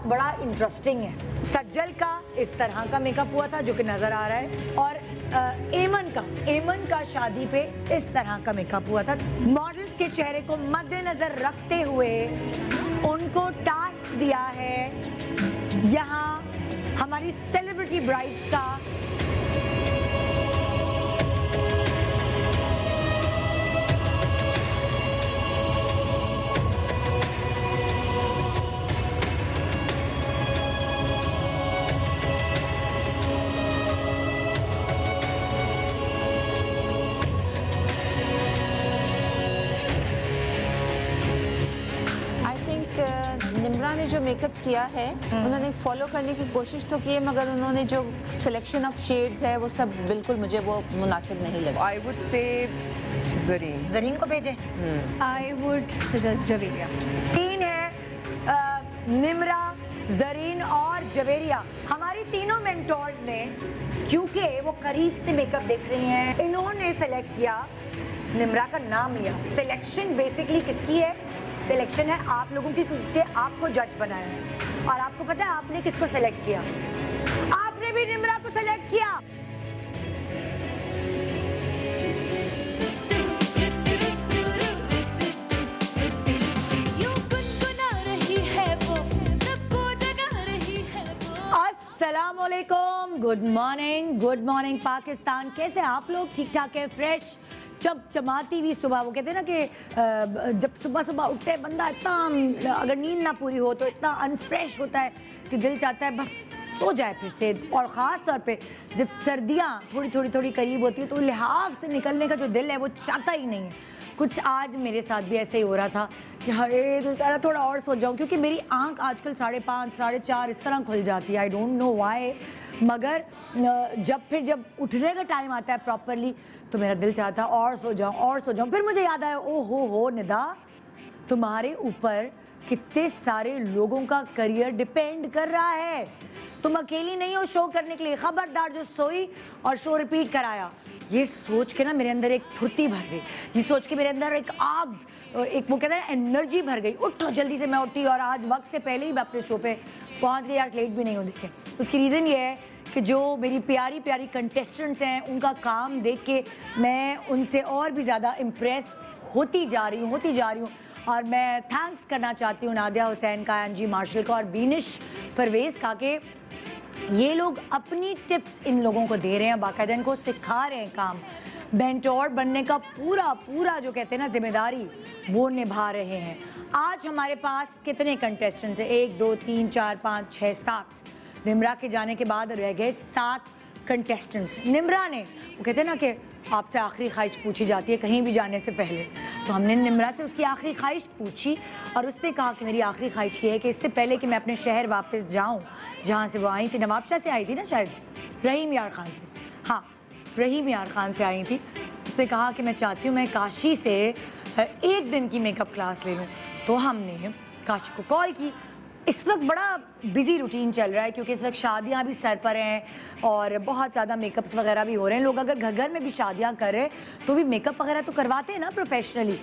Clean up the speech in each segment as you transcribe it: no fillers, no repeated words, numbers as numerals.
Task बड़ा interesting है। सज्जल का इस तरह का मेकअप हुआ था जो कि नजर आ रहा है, और एमन का शादी पे इस तरह का मेकअप हुआ था। मॉडल्स के चेहरे को मद्देनजर रखते हुए उनको टास्क दिया है यहाँ हमारी सेलिब्रिटी ब्राइड्स का निम्रा ने जो मेकअप किया है उन्होंने फॉलो करने की कोशिश तो की है, मगर उन्होंने जो सिलेक्शन ऑफ शेड्स है वो सब बिल्कुल मुझे वो मुनासिब नहीं लगा। आई वुड से जरीन को भेजें। I would suggest Javeria. तीन है निम्रा, जरीन और जवेरिया। हमारी तीनों मेंटोर्स ने, क्योंकि वो करीब से मेकअप देख रही हैं, इन्होंने सेलेक्ट किया, निम्रा का नाम लिया। सिलेक्शन बेसिकली किसकी है? सिलेक्शन है आप लोगों की, क्योंकि आपको जज बनाया है। और आपको पता है आपने किसको सेलेक्ट किया? आपने भी निम्रा को सेलेक्ट किया। अस्सलाम वालेकुम, गुड मॉर्निंग पाकिस्तान। कैसे आप लोग? ठीक ठाक है? फ्रेश चमचमाती हुई सुबह। वो कहते हैं ना कि जब सुबह सुबह उठते हैं बंदा इतना, अगर नींद ना पूरी हो तो इतना अनफ्रेश होता है कि दिल चाहता है बस सो जाए फिर से। और ख़ास तौर पे जब सर्दियाँ थोड़ी करीब होती है तो लिहाफ से निकलने का जो दिल है वो चाहता ही नहीं है। कुछ आज मेरे साथ भी ऐसे ही हो रहा था कि अरे तो सारा थोड़ा और सो जाऊँ, क्योंकि मेरी आंख आजकल 5:30 4:30 इस तरह खुल जाती है। आई डोंट नो वाई, मगर जब उठने का टाइम आता है प्रॉपरली तो मेरा दिल चाहता है और सो जाऊँ। फिर मुझे याद आया, ओ हो निदा, तुम्हारे ऊपर कितने सारे लोगों का करियर डिपेंड कर रहा है। तुम अकेली नहीं हो शो करने के लिए। खबरदार जो सोई और शो रिपीट कराया। ये सोच के ना मेरे अंदर एक फुर्ती भर गई, ये सोच के मेरे अंदर एक आग, एक वो कहते हैं एनर्जी भर गई। उठो जल्दी से मैं उठी और आज वक्त से पहले ही मैं अपने शो पे पहुंच गई। आज लेट भी नहीं हो देखे। उसकी रीज़न ये है कि जो मेरी प्यारी कंटेस्टेंट्स हैं उनका काम देख के मैं उनसे और भी ज़्यादा इम्प्रेस होती जा रही हूँ। और मैं थैंक्स करना चाहती हूँ नादिया हुसैन का, एनजी मार्शल का और बीनिश परवेज़ का, कि ये लोग अपनी टिप्स इन लोगों को दे रहे हैं, बाकायदा इनको सिखा रहे हैं काम। मेंटोर बनने का पूरा जो कहते हैं ना जिम्मेदारी वो निभा रहे हैं। आज हमारे पास कितने कंटेस्टेंट्स हैं? 1 2 3 4 5 6 7। निम्रा के जाने के बाद रह गए 7 कंटेस्टेंट्स। निम्रा ने, वो कहते हैं ना कि आपसे आखिरी ख्वाहिश पूछी जाती है कहीं भी जाने से पहले, तो हमने निम्रा से उसकी आखिरी ख्वाहिश पूछी और उसने कहा कि मेरी आखिरी ख्वाहिश ये है कि इससे पहले कि मैं अपने शहर वापस जाऊं जहां से वो आई थी, नवाबशाह से आई थी ना शायद, रहीम यार खान से, हाँ रहीम यार खान से आई थी। उसने कहा कि मैं चाहती हूँ मैं काशी से 1 दिन की मेकअप क्लास ले लूँ। तो हमने काशी को कॉल की। इस वक्त बड़ा बिजी रूटीन चल रहा है क्योंकि इस वक्त शादियां भी सर पर हैं और बहुत ज़्यादा मेकअप्स वगैरह भी हो रहे हैं। लोग अगर घर में भी शादियां करें तो भी मेकअप वगैरह तो करवाते हैं ना प्रोफेशनली,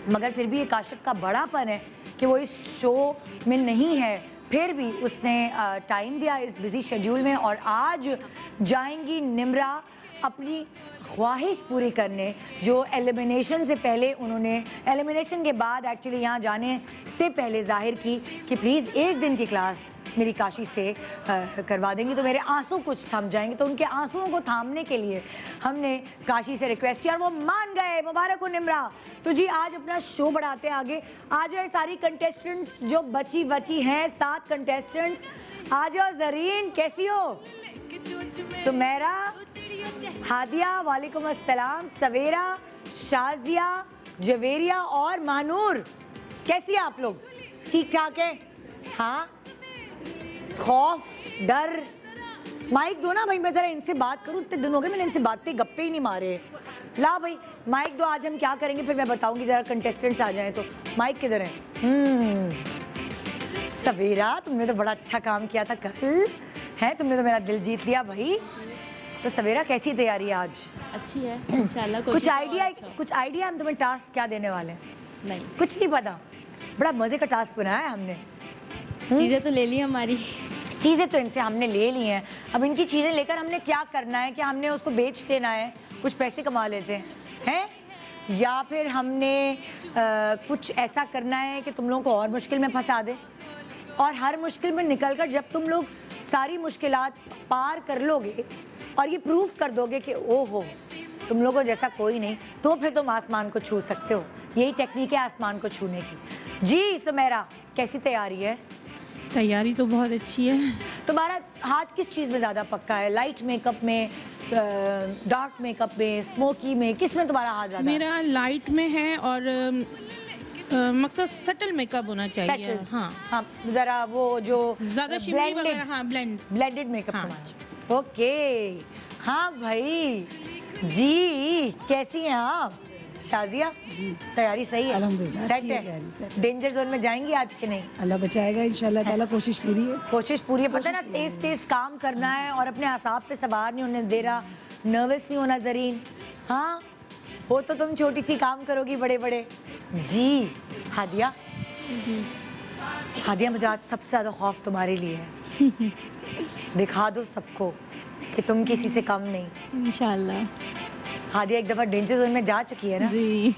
मगर फिर भी ये काशिफ का बड़ापन है कि वो इस शो में नहीं है, फिर भी उसने टाइम दिया इस बिजी शेड्यूल में। और आज जाएंगी निम्रा अपनी ख्वाहिश पूरी करने जो एलिमिनेशन से पहले उन्होंने, एलिमिनेशन के बाद एक्चुअली यहाँ जाने से पहले जाहिर की कि प्लीज़ 1 दिन की क्लास मेरी काशी से करवा देंगी तो मेरे आंसू कुछ थम जाएंगे। तो उनके आंसुओं को थामने के लिए हमने काशी से रिक्वेस्ट किया और वो मान गए। मुबारक हो निम्रा। तो जी आज अपना शो बढ़ाते हैं आगे। आ जाए सारी कंटेस्टेंट्स जो बची हैं, 7 कंटेस्टेंट्स। आ जाओ। जरीन कैसी हो? सुमेरा, हादिया वालेकुम अस्सलाम, सवेरा, शाजिया, जवेरिया और मानूर, कैसी है आप लोग? ठीक ठाक है? हाँ, खौफ डर, माइक दो ना भाई, मैं जरा इनसे बात करूँ। इतने दिन हो गए मैंने इनसे बातें गप्पे ही नहीं मारे। ला भाई माइक दो। आज हम क्या करेंगे फिर मैं बताऊंगी, जरा कंटेस्टेंट्स आ जाएं। तो माइक किधर है? सवेरा तुमने तो बड़ा अच्छा काम किया था कल, है तुमने तो मेरा दिल जीत लिया भाई। तो सवेरा कैसी तैयारी है आज? अच्छी है इंशाल्लाह। कुछ आइडिया हम तुम्हें टास्क क्या देने वाले हैं? नहीं, कुछ नहीं पता। बड़ा मजे का टास्क बनाया है हमने। चीज़ें तो ले ली हमारी। चीज़ें तो इनसे हमने ले ली हैं, अब इनकी चीज़ें लेकर हमने क्या करना है? कि हमने उसको बेच देना है, कुछ पैसे कमा लेते हैं, या फिर हमने कुछ ऐसा करना है कि तुम लोगों को और मुश्किल में फंसा दे, और हर मुश्किल में निकलकर जब तुम लोग सारी मुश्किलात पार कर लोगे और ये प्रूफ कर दोगे कि ओहो तुम लोगों जैसा कोई नहीं, तो फिर तुम आसमान को छू सकते हो। यही टेक्निक है आसमान को छूने की। जी सुमेरा, कैसी तैयारी है? तैयारी तो बहुत अच्छी है। तुम्हारा हाथ किस चीज़ में ज़्यादा पक्का है? लाइट मेकअप में, डार्क मेकअप में, स्मोकी में, किस में तुम्हारा हाथ ज़्यादा? मेरा लाइट में है और मकसद सटल मेकअप होना चाहिए। हाँ हाँ, जरा वो जो ज़्यादा शिमरी वगैरह, हाँ ब्लेंडेड मेकअप हाँ। तुम्हारा। ओके, हाँ भाई जी, कैसी हैं आप? शाजिया जी, तैयारी सही है? अल्हम्दुलिल्लाह, सेट अच्छी है है? तैयारी, सेट है। डेंजर जोन में जाएंगी आज के नहीं? अल्लाह बचाएगा इंशाल्लाह ताला, कोशिश पूरी है। कोशिश पूरी है। पता है ना, तेज तेज काम करना है और अपने असाब पे सवार नहीं होने दे रहा, नर्वस नहीं होना जरीन। हाँ, हो तो तुम छोटी सी काम करोगी बड़े बड़े। जी हादिया, हादिया मुझे आज सबसे ज़्यादा खौफ तुम्हारे लिए है। दिखा दो सबको कि तुम किसी से कम नहीं। इंशाल्लाह। हादिया एक दफ़ा डेंजर जोन में जा चुकी है ना, जी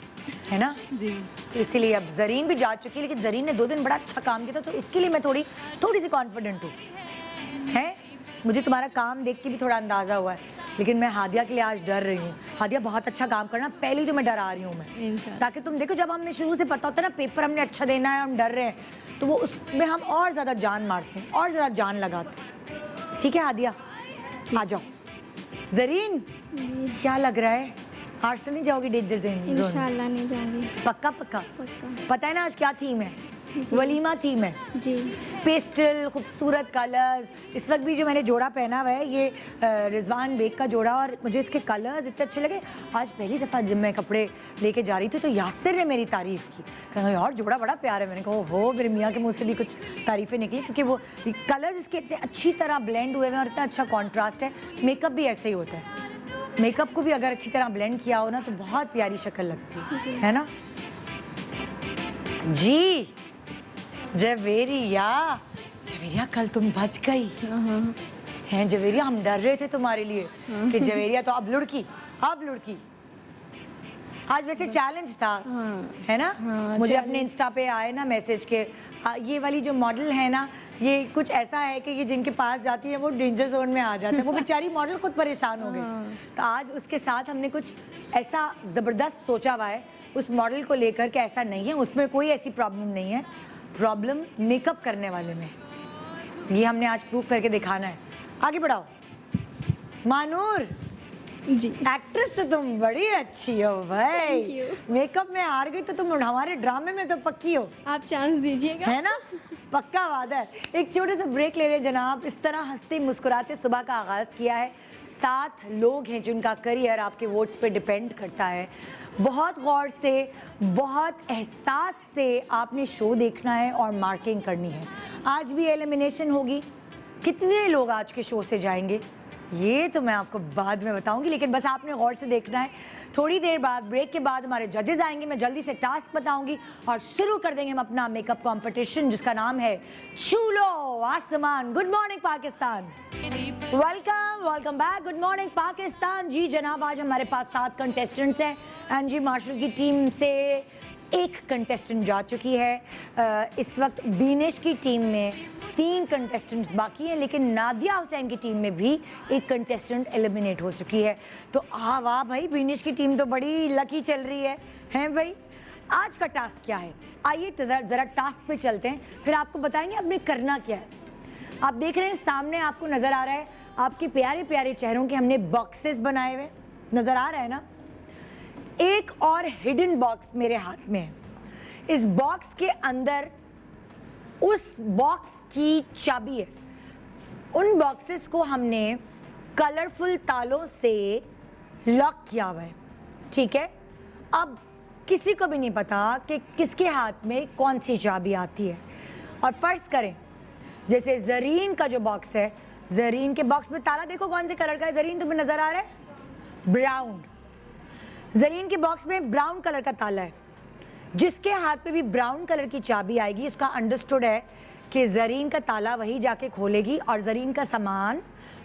है ना? जी। तो इसीलिए अब जरीन भी जा चुकी है, लेकिन जरीन ने 2 दिन बड़ा अच्छा काम किया था, तो इसके लिए मैं थोड़ी सी कॉन्फिडेंट हूँ। है, मुझे तुम्हारा काम देख के भी थोड़ा अंदाज़ा हुआ है, लेकिन मैं हादिया के लिए आज डर रही हूँ। हादिया बहुत अच्छा काम करना, पहले ही तो मैं डरा रही हूँ मैं, इंशाल्लाह। ताकि तुम देखो जब हमें शुरू से पता होता है ना पेपर हमने अच्छा देना है, हम डर रहे हैं, तो वो उसमें हम और ज़्यादा जान मारते हैं, और ज़्यादा जान लगाते हैं। ठीक है हादिया, आ जाओ। जरीन, क्या लग रहा है? आज तो नहीं जाओगी डेंजर जोन? इंशाल्लाह नहीं जाऊंगी। पक्का पक्का? पक्का। पता है ना आज क्या थीम है? वलीमा थीम है। जी। पेस्टल खूबसूरत कलर्स। इस वक्त भी जो मैंने जोड़ा पहना हुआ है ये रिजवान बेग का जोड़ा, और मुझे इसके कलर्स इतने अच्छे लगे। आज पहली दफ़ा जब मैं कपड़े लेके जा रही थी तो यासिर ने मेरी तारीफ़ की, कहा यार जोड़ा बड़ा प्यारा है। मैंने कहा हो, मेरे मियाँ के मुँह से भी कुछ तारीफ़ें निकली, क्योंकि वो कलर्स इसके इतने अच्छी तरह ब्लेंड हुए हैं और इतना अच्छा कॉन्ट्रास्ट है। मेकअप भी ऐसे ही होता है, मेकअप को भी अगर अच्छी तरह ब्लेंड किया हो ना तो बहुत प्यारी शक्ल लगती है ना? जी जवेरिया, जवेरिया कल तुम बच गई हैं जवेरिया, हम डर रहे थे तुम्हारे लिए कि जवेरिया तो अब लुढ़की। आज वैसे चैलेंज था, है ना? मुझे अपने इंस्टा पे आए ना मैसेज के, ये वाली जो मॉडल है ना, ये कुछ ऐसा है कि ये जिनके पास जाती है वो डेंजर जोन में आ जाते हैं। वो बेचारी मॉडल खुद परेशान हो गई। तो आज उसके साथ हमने कुछ ऐसा ज़बरदस्त सोचा हुआ है उस मॉडल को लेकर के, ऐसा नहीं है उसमें कोई ऐसी प्रॉब्लम नहीं है, प्रॉब्लम मेकअप करने वाले में। ये हमने आज प्रूव करके दिखाना है। आगे बढ़ाओ। मानूर जी। एक्ट्रेस तो तुम बड़ी अच्छी हो भाई, मेकअप में हार गई तो तुम हमारे ड्रामे में तो पक्की हो। आप चांस दीजिएगा, है ना? पक्का वादा है। एक छोटे से ब्रेक ले रहे जनाब। इस तरह हंसते मुस्कुराते सुबह का आगाज़ किया है। 7 लोग हैं जिनका करियर आपके वोट्स पे डिपेंड करता है। बहुत गौर से, बहुत एहसास से आपने शो देखना है और मार्किंग करनी है। आज भी एलिमिनेशन होगी। कितने लोग आज के शो से जाएंगे ये तो मैं आपको बाद में बताऊंगी, लेकिन बस आपने गौर से देखना है। थोड़ी देर बाद, ब्रेक के बाद हमारे जजेस आएंगे, मैं जल्दी से टास्क बताऊंगी और शुरू कर देंगे हम अपना मेकअप कंपटीशन जिसका नाम है छू लो आसमान। Good morning Pakistan, welcome back. Good morning Pakistan. जी जनाब, आज हमारे पास 7 कंटेस्टेंट्स हैं एंड जी मार्शल की टीम से एक कंटेस्टेंट जा चुकी है। इस वक्त बीनेश की टीम में 3 कंटेस्टेंट्स बाकी हैं, लेकिन नादिया हुसैन की टीम में भी एक कंटेस्टेंट एलिमिनेट हो चुकी है। तो वाह भाई, बीनेश की टीम तो बड़ी लकी चल रही है, हैं भाई? आज का टास्क क्या है? आइए तो ज़रा टास्क पे चलते हैं, फिर आपको बताएंगे आपने करना क्या है। आप देख रहे हैं सामने आपको नज़र आ रहा है, आपके प्यारे प्यारे चेहरों के हमने बॉक्सेस बनाए हुए नज़र आ रहा है ना? एक और हिडन बॉक्स मेरे हाथ में है। इस बॉक्स के अंदर उस बॉक्स की चाबी है। उन बॉक्सेस को हमने कलरफुल तालों से लॉक किया हुआ है, ठीक है? अब किसी को भी नहीं पता कि किसके हाथ में कौन सी चाबी आती है। और फर्ज करें जैसे जरीन का जो बॉक्स है, जरीन के बॉक्स में ताला देखो कौन से कलर का है। जरीन तुम्हें नजर आ रहा है? ब्राउन। जरीन के बॉक्स में ब्राउन कलर का ताला है। जिसके हाथ में भी ब्राउन कलर की चाबी आएगी, उसका अंडरस्टूड है कि जरीन का ताला वही जाके खोलेगी और जरीन का सामान,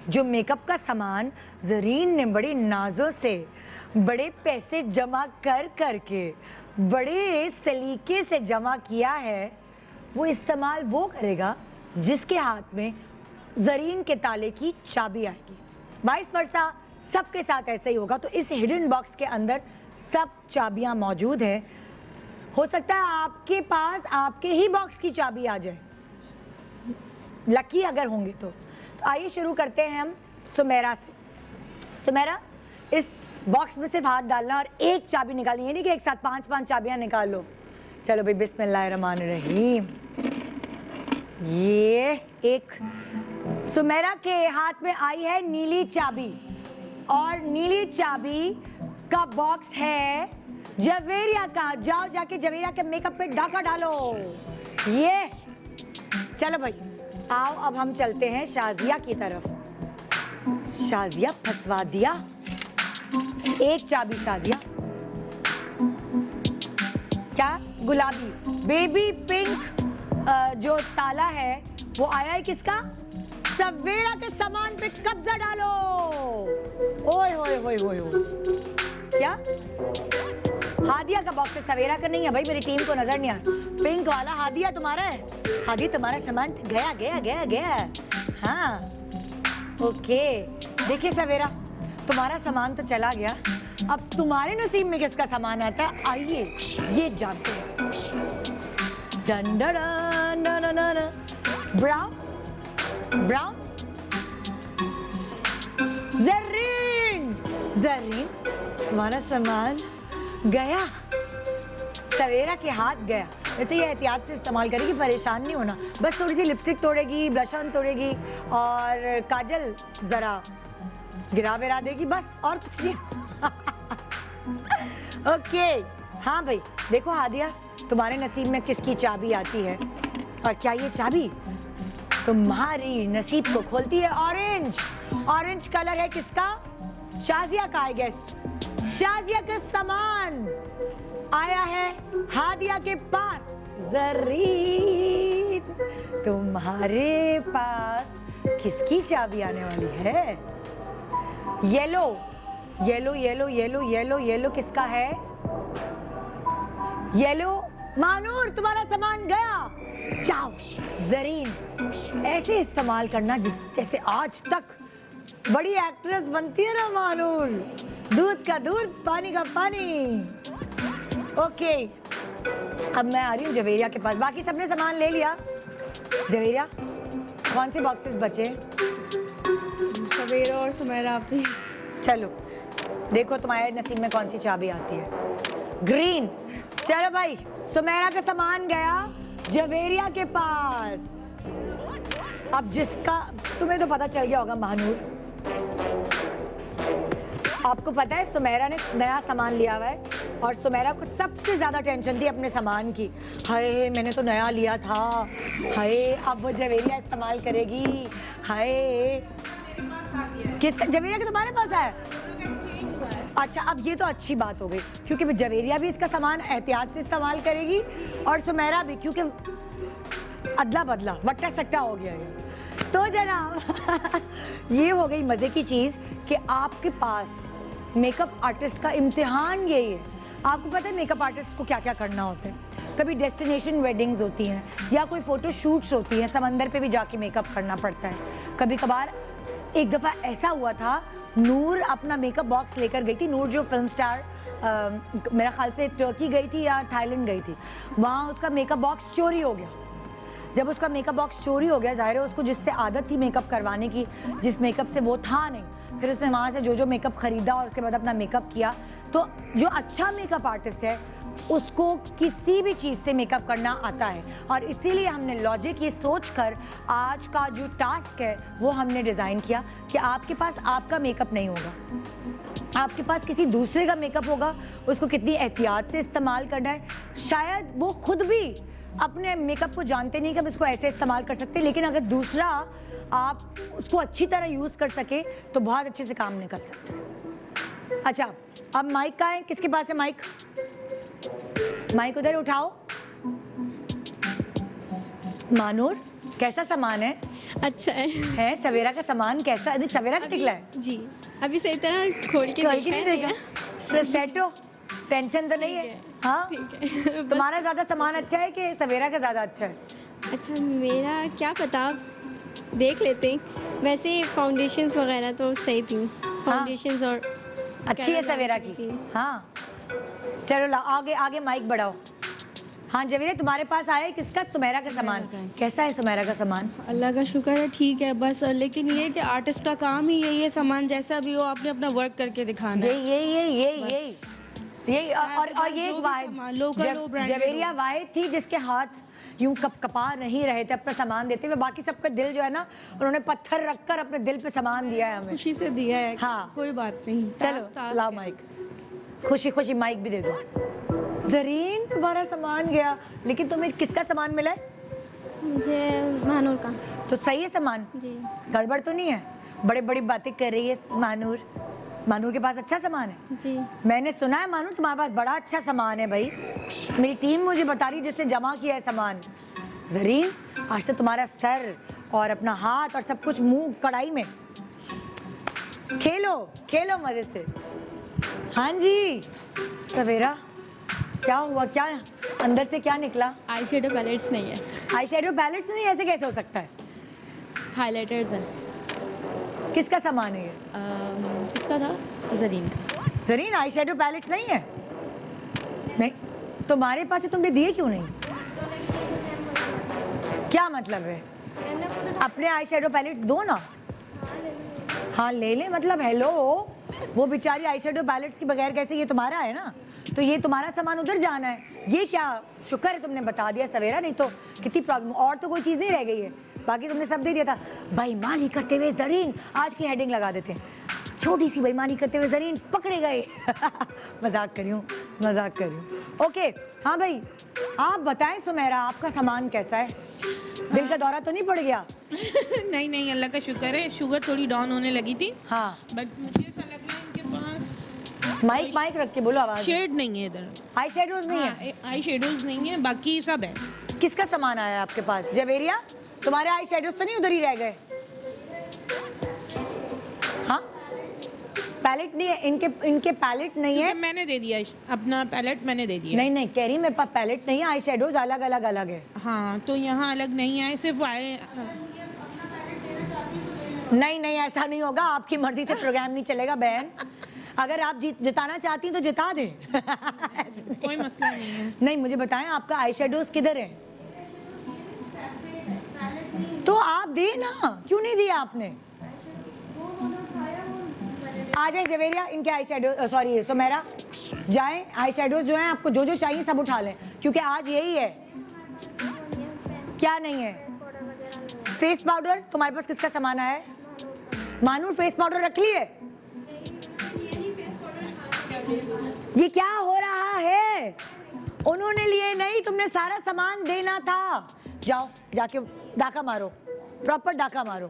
जो मेकअप का सामान जरीन ने बड़े नाजों से, बड़े पैसे जमा कर करके, बड़े सलीके से जमा किया है, वो इस्तेमाल वो करेगा जिसके हाथ में जरीन के ताले की चाबी आएगी। वाइस वर्सा सबके साथ ऐसा ही होगा। तो इस हिडन बॉक्स के अंदर सब चाबियां मौजूद हैं। हो सकता है आपके पास आपके ही बॉक्स की चाबी आ जाए, लकी अगर होंगे तो आइए शुरू करते हैं हम सुमेरा से। सुमेरा, इस बॉक्स में सिर्फ हाथ डालना और एक चाबी निकालनी है, नहीं कि एक साथ 5 चाबियां निकाल लो। चलो भाई, बिस्मिल्लाहिर्रहमानिर्रहीम। ये एक सुमेरा के हाथ में आई है नीली चाबी, और नीली चाबी का बॉक्स है जवेरिया का। जाओ जाके जवेरिया के मेकअप पे डाका डालो। ये चलो भाई, आओ अब हम चलते हैं शाजिया की तरफ। शाजिया फंसवा दिया, एक चाबी शाजिया। क्या? गुलाबी बेबी पिंक जो ताला है वो आया है किसका? सवेरा के सामान पे कब्जा डालो। ओए होए होए होए होए। क्या? हादिया का बॉक्स है, सवेरा का नहीं है भाई, मेरी टीम को नजर नहीं आ रहा। पिंक वाला हादिया तुम्हारा है। हादिया तुम्हारा सामान गया गया गया गया। हाँ ओके, देखिए सवेरा, तुम्हारा सामान तो चला गया, अब तुम्हारे नसीब में किसका सामान आता है, आइए ये जानते हैं। Done done done done done. Brown brown, Zareen Zareen, तुम्हारा सामान गया, सवेरा के हाथ गया। वैसे ये एहतियात से इस्तेमाल करेगी, परेशान नहीं होना। बस थोड़ी सी लिपस्टिक तोड़ेगी, ब्लश ऑन तोड़ेगी और काजल जरा गिरा विरा देगी, बस और कुछ नहीं। ओके हाँ भाई, देखो हादिया, तुम्हारे नसीब में किसकी चाबी आती है, और क्या ये चाबी तुम्हारी नसीब को खोलती है? ऑरेंज। ऑरेंज कलर है किसका? शाजिया का। आई गेस शाजिया का सामान आया है हादिया के पास। जरीन, तुम्हारे पास किसकी चाबी आने वाली है? Yellow yellow yellow yellow yellow yellow किसका है? येलो। मानूर, तुम्हारा सामान गया। जाओ जरीन, ऐसे इस्तेमाल करना जैसे आज तक बड़ी एक्ट्रेस बनती है ना मानूर। दूध का दूध, पानी का पानी। ओके, अब मैं आ रही हूँ जवेरिया के पास। बाकी सबने सामान ले लिया? जवेरिया, कौन से बॉक्सेस बचे? सवेरा और सुमेरा भी। चलो देखो तुम्हारे नसीब में कौन सी चाबी आती है। ग्रीन। चलो भाई, सुमेरा का सामान गया जवेरिया के पास। अब जिसका, तुम्हें तो पता चल गया होगा महानूर, आपको पता है सुमेरा ने नया सामान लिया हुआ है, और सुमेरा को सबसे ज्यादा टेंशन थी अपने सामान की। हाय मैंने तो नया लिया था, हाय अब वो जवेरिया इस्तेमाल करेगी। हाय किसका? जवेरिया के तुम्हारे पास है? अच्छा, अब ये तो अच्छी बात हो गई, क्योंकि जवेरिया भी इसका सामान एहतियात से इस्तेमाल करेगी और सुमेरा भी, क्योंकि अदला बदला वट्टा सट्टा हो गया है। तो जनाब ये हो गई मजे की चीज कि आपके पास मेकअप आर्टिस्ट का इम्तिहान यही है। आपको पता है मेकअप आर्टिस्ट को क्या क्या करना होता है। कभी डेस्टिनेशन वेडिंग्स होती हैं, या कोई फोटो शूट्स होती हैं, समंदर पे भी जाके मेकअप करना पड़ता है। कभी कभार, एक दफ़ा ऐसा हुआ था, नूर अपना मेकअप बॉक्स लेकर गई थी। नूर जो फिल्म स्टार मेरा ख्याल से टर्की गई थी या थाईलैंड गई थी, वहाँ उसका मेकअप बॉक्स चोरी हो गया। जब उसका मेकअप बॉक्स चोरी हो गया, जाहिर है उसको जिससे आदत थी मेकअप करवाने की, जिस मेकअप से वो था नहीं, फिर उसने वहाँ से जो जो मेकअप खरीदा और उसके बाद अपना मेकअप किया। तो जो अच्छा मेकअप आर्टिस्ट है उसको किसी भी चीज़ से मेकअप करना आता है, और इसीलिए हमने लॉजिक ये सोचकर आज का जो टास्क है वो हमने डिज़ाइन किया कि आपके पास आपका मेकअप नहीं होगा, आपके पास किसी दूसरे का मेकअप होगा। उसको कितनी एहतियात से इस्तेमाल करना है, शायद वो खुद भी अपने मेकअप को जानते नहीं कि हम इसको ऐसे इस्तेमाल कर सकते, लेकिन अगर दूसरा आप उसको अच्छी तरह यूज़ कर सके तो बहुत अच्छे से काम निकल सकते हैं। अच्छा, अब माइक का है, किसके पास है माइक? माइक उधर उठाओ। मानूर, कैसा सामान है? अच्छा है सवेरा का सामान कैसा है? सवेरा का निकला है? जी, अभी सही तरह खोल के खोल के देखा नहीं है देखा? सेट हो, टेंशन तो नहीं है? हाँ, ठीक है बस। तुम्हारा ज्यादा सामान अच्छा है कि सवेरा का ज्यादा अच्छा है? अच्छा, मेरा क्या पता, देख लेते हैं। वैसे फाउंडेशंस वगैरह तो सही थी, फाउंडेशंस और अच्छी है सवेरा की। हाँ, चलो ला आगे आगे माइक बढ़ाओ। हाँ जवेरा, तुम्हारे पास आया है किसका? सुमेरा का सामान। कैसा है सुमेरा का सामान? अल्लाह का शुक्र है, ठीक है बस। लेकिन ये कि आर्टिस्ट का काम ही यही है, सामान जैसा भी हो आपने अपना वर्क करके दिखाना है। यही और ये एक वाहिद जवेरिया वाहिद थी जिसके हाथ यूं कपा नहीं रहे थे अपना सामान देते हुए। बाकी सबका दिल जो है ना, उन्होंने पत्थर रखकर अपने दिल पे सामान दिया है हमें। खुशी से दिया है। हाँ, कोई बात नहीं। चलो लाओ माइक, खुशी खुशी माइक भी दे दो। जरीन, तुम्हारा सामान गया, लेकिन तुम्हें किसका सामान मिला है? मुझे महानूर का। तो सही है सामान? जी। गड़बड़ तो नहीं है? बड़े बड़ी बातें कर रही है मानूर। मानूर के पास अच्छा सामान है? जी। मैंने सुना है मानूर तुम्हारे पास बड़ा अच्छा सामान है भाई। मेरी टीम मुझे बता रही जिसने जमा किया है सामान। जरीन, आज तो तुम्हारा सर और अपना हाथ और सब कुछ मुंह कढ़ाई में। खेलो खेलो मजे से। हाँ जी सवेरा, क्या हुआ? क्या अंदर से क्या निकला? आई शेडो पैलेट्स नहीं है। आई शेडो पैलेट्स नहीं? ऐसे कैसे हो सकता है? हाइलाइटर्स हैं। किसका सामान है ये? किसका था? जरीन का। जरीन, आई शेडो पैलेट्स नहीं है? नहीं, तुम्हारे पास है, तुमने दिए क्यों नहीं? क्या मतलब है? अपने आई शेडो पैलेट्स दो ना। हाँ ले ले, मतलब हेलो, वो बेचारी आई शेडो पैलेट्स के बगैर कैसे? ये तुम्हारा है ना, तो ये तुम्हारा सामान उधर जाना है। ये क्या शुक्र है तुमने बता दिया सवेरा, नहीं तो कितनी प्रॉब्लम। और तो कोई चीज़ नहीं रह गई है, बाकी तुमने सब दे दिया था। बेईमानी करते हुए जरीन, आज की हेडिंग लगा देते हैं, छोटी सी बेईमानी करते हुए जरीन पकड़े गए। मजाक कर रही हूँ, मजाक कर रही हूँ। ओके हाँ भाई, आप बताएं सुमेरा, आपका सामान कैसा है? दिल का दौरा तो नहीं पड़ गया? नहीं नहीं, अल्लाह का शुक्र है, शुगर थोड़ी डाउन होने लगी थी। हाँ, बट मुझे ऐसा लग रहा है इनके पास माइक रख के बोलो, आवाज। शेड नहीं है इधर। आई शेडोज नहीं है? आई शेडोज नहीं है, बाकी सब है। किसका सामान आया आपके पास? जवेरिया, तुम्हारे आई शेडोज तो नहीं उधर ही रह गए? हाँ, पैलेट नहीं है इनके पैलेट नहीं है। मैंने दे दिया अपना पैलेट, मैंने दे दिया। नहीं नहीं, कह रही मेरे पास पैलेट नहीं है, आई शेडोज अलग अलग अलग है। हाँ, तो यहाँ अलग नहीं आए, सिर्फ आए। नहीं नहीं, ऐसा नहीं होगा, आपकी मर्जी से प्रोग्राम नहीं चलेगा बहन। अगर आप जिताना चाहती हैं तो जिता दें। कोई मसला नहीं है। नहीं, मुझे बताएं आपका आई शेडोज किधर है? तो आप दे ना, क्यों नहीं दिया आपने? आ जाए जवेरिया, इनके आई शेडो, सॉरी सुमेरा, जाएं, आई शेडोज जो हैं आपको जो जो चाहिए सब उठा लें, क्योंकि आज यही है। क्या नहीं है? फेस पाउडर तुम्हारे पास किसका सामान आया है? मानूर, फेस पाउडर रख लिए? ये क्या हो रहा है? उन्होंने लिए नहीं, तुमने सारा सामान देना था। जाओ जाके डाका मारो, प्रॉपर डाका मारो,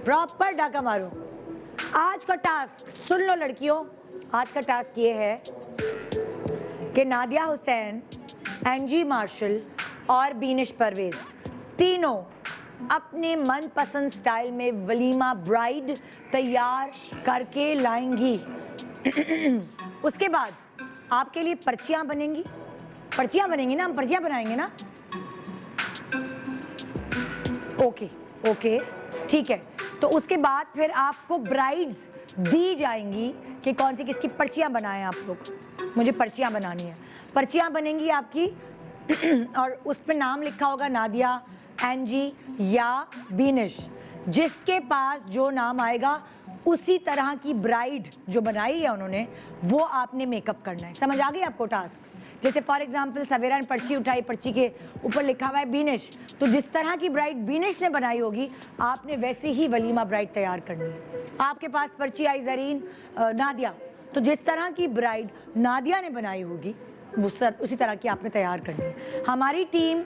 प्रॉपर डाका मारो। आज का टास्क सुन लो लड़कियों, आज का टास्क ये है कि नादिया हुसैन, एंजी मार्शल और बीनिश परवेज तीनों अपने मनपसंद स्टाइल में वलीमा ब्राइड तैयार करके लाएंगी। उसके बाद आपके लिए पर्चियां बनेंगी। पर्चियां बनेंगी ना, हम पर्चियां बनाएंगे ना? ओके ओके ठीक है। तो उसके बाद फिर आपको ब्राइड्स दी जाएंगी कि कौन सी किसकी पर्चियां बनाएं आप लोग। मुझे पर्चियां बनानी है, पर्चियां बनेंगी आपकी और उस पर नाम लिखा होगा नादिया, एंजी या बीनिश। जिसके पास जो नाम आएगा उसी तरह की ब्राइड जो बनाई है उन्होंने, वो आपने मेकअप करना है। समझ आ गई आपको टास्क? जैसे फॉर एग्जांपल सवेरा ने पर्ची उठाई, पर्ची के ऊपर लिखा हुआ है बीनिश, तो जिस तरह की ब्राइड बीनिश ने बनाई होगी आपने वैसे ही वलीमा ब्राइड तैयार करनी है। आपके पास पर्ची आई जरीन, नादिया, तो जिस तरह की ब्राइड नादिया ने बनाई होगी उसी तरह की आपने तैयार करनी है। हमारी टीम,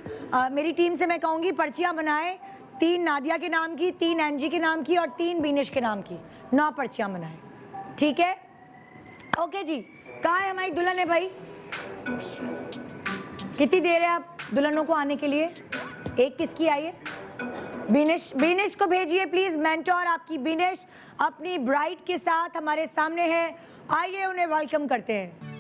मेरी टीम से मैं कहूँगी पर्चियाँ बनाए, 3 नादिया के नाम की, 3 एंजी के नाम की और 3 बीनिश के नाम की, 9 पर्चियाँ बनाए। ठीक है? ओके जी। कहाँ है हमारी दुल्हन है भाई? कितनी देर है आप दुल्हनों को आने के लिए? एक किसकी आई है? बीनिश, बीनिश को भेजिए प्लीज। मेंटोर आपकी बीनिश अपनी ब्राइड के साथ हमारे सामने है, आइए उन्हें वेलकम करते हैं।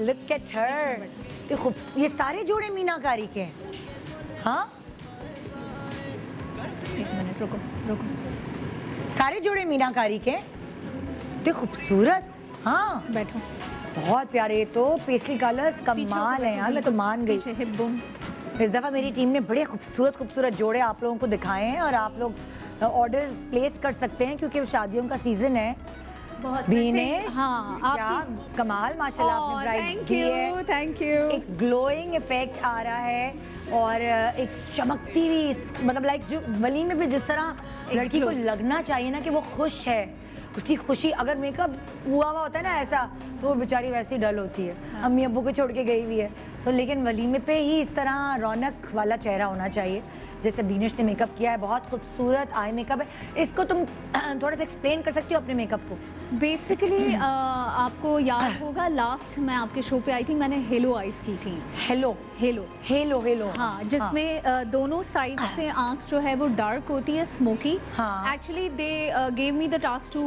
Look at her. ये सारे जोड़े मीनाकारी के हैं। हाँ, एक मिनट रुको। सारे जोड़े मीनाकारी के हैं। तो खूबसूरत। हाँ, बैठो। बहुत प्यारे। ये तो पेस्टली कलर्स कमाल है यार, मैं तो मान गई। पीछे हिप बोन। इस दफ़ा मेरी टीम ने बड़े खूबसूरत जोड़े आप लोगों को दिखाए हैं और आप लोग ऑर्डर प्लेस कर सकते हैं क्योंकि शादियों का सीजन है। बहुत बीनेश, हाँ, क्या कमाल माशाल्लाह आपने ब्राइड की है। Thank you. एक ग्लोइंग इफेक्ट आ रहा है और एक चमकती हुई, मतलब लाइक जो वलीमे में जिस तरह लड़की को लगना चाहिए ना कि वो खुश है, उसकी खुशी। अगर मेकअप हुआ होता है ना ऐसा, तो वो बेचारी वैसे ही डल होती है। हाँ। अम्मी अब्बू को छोड़ के गई हुई है, तो लेकिन वलीमे पे ही इस तरह रौनक वाला चेहरा होना चाहिए जैसे बीनिश ने मेकअप किया है। बहुत खूबसूरत आई मेकअप है। इसको तुम थोड़ा सा एक्सप्लेन कर सकती हो अपने मेकअप को? बेसिकली आपको याद होगा लास्ट मैं आपके शो पे आई थी, मैंने हेलो आइज की थी। Hello hello hello hello. हाँ, जिसमें दोनों साइड से आंख जो है वो डार्क होती है, स्मोकी। हाँ। Actually they gave me the task to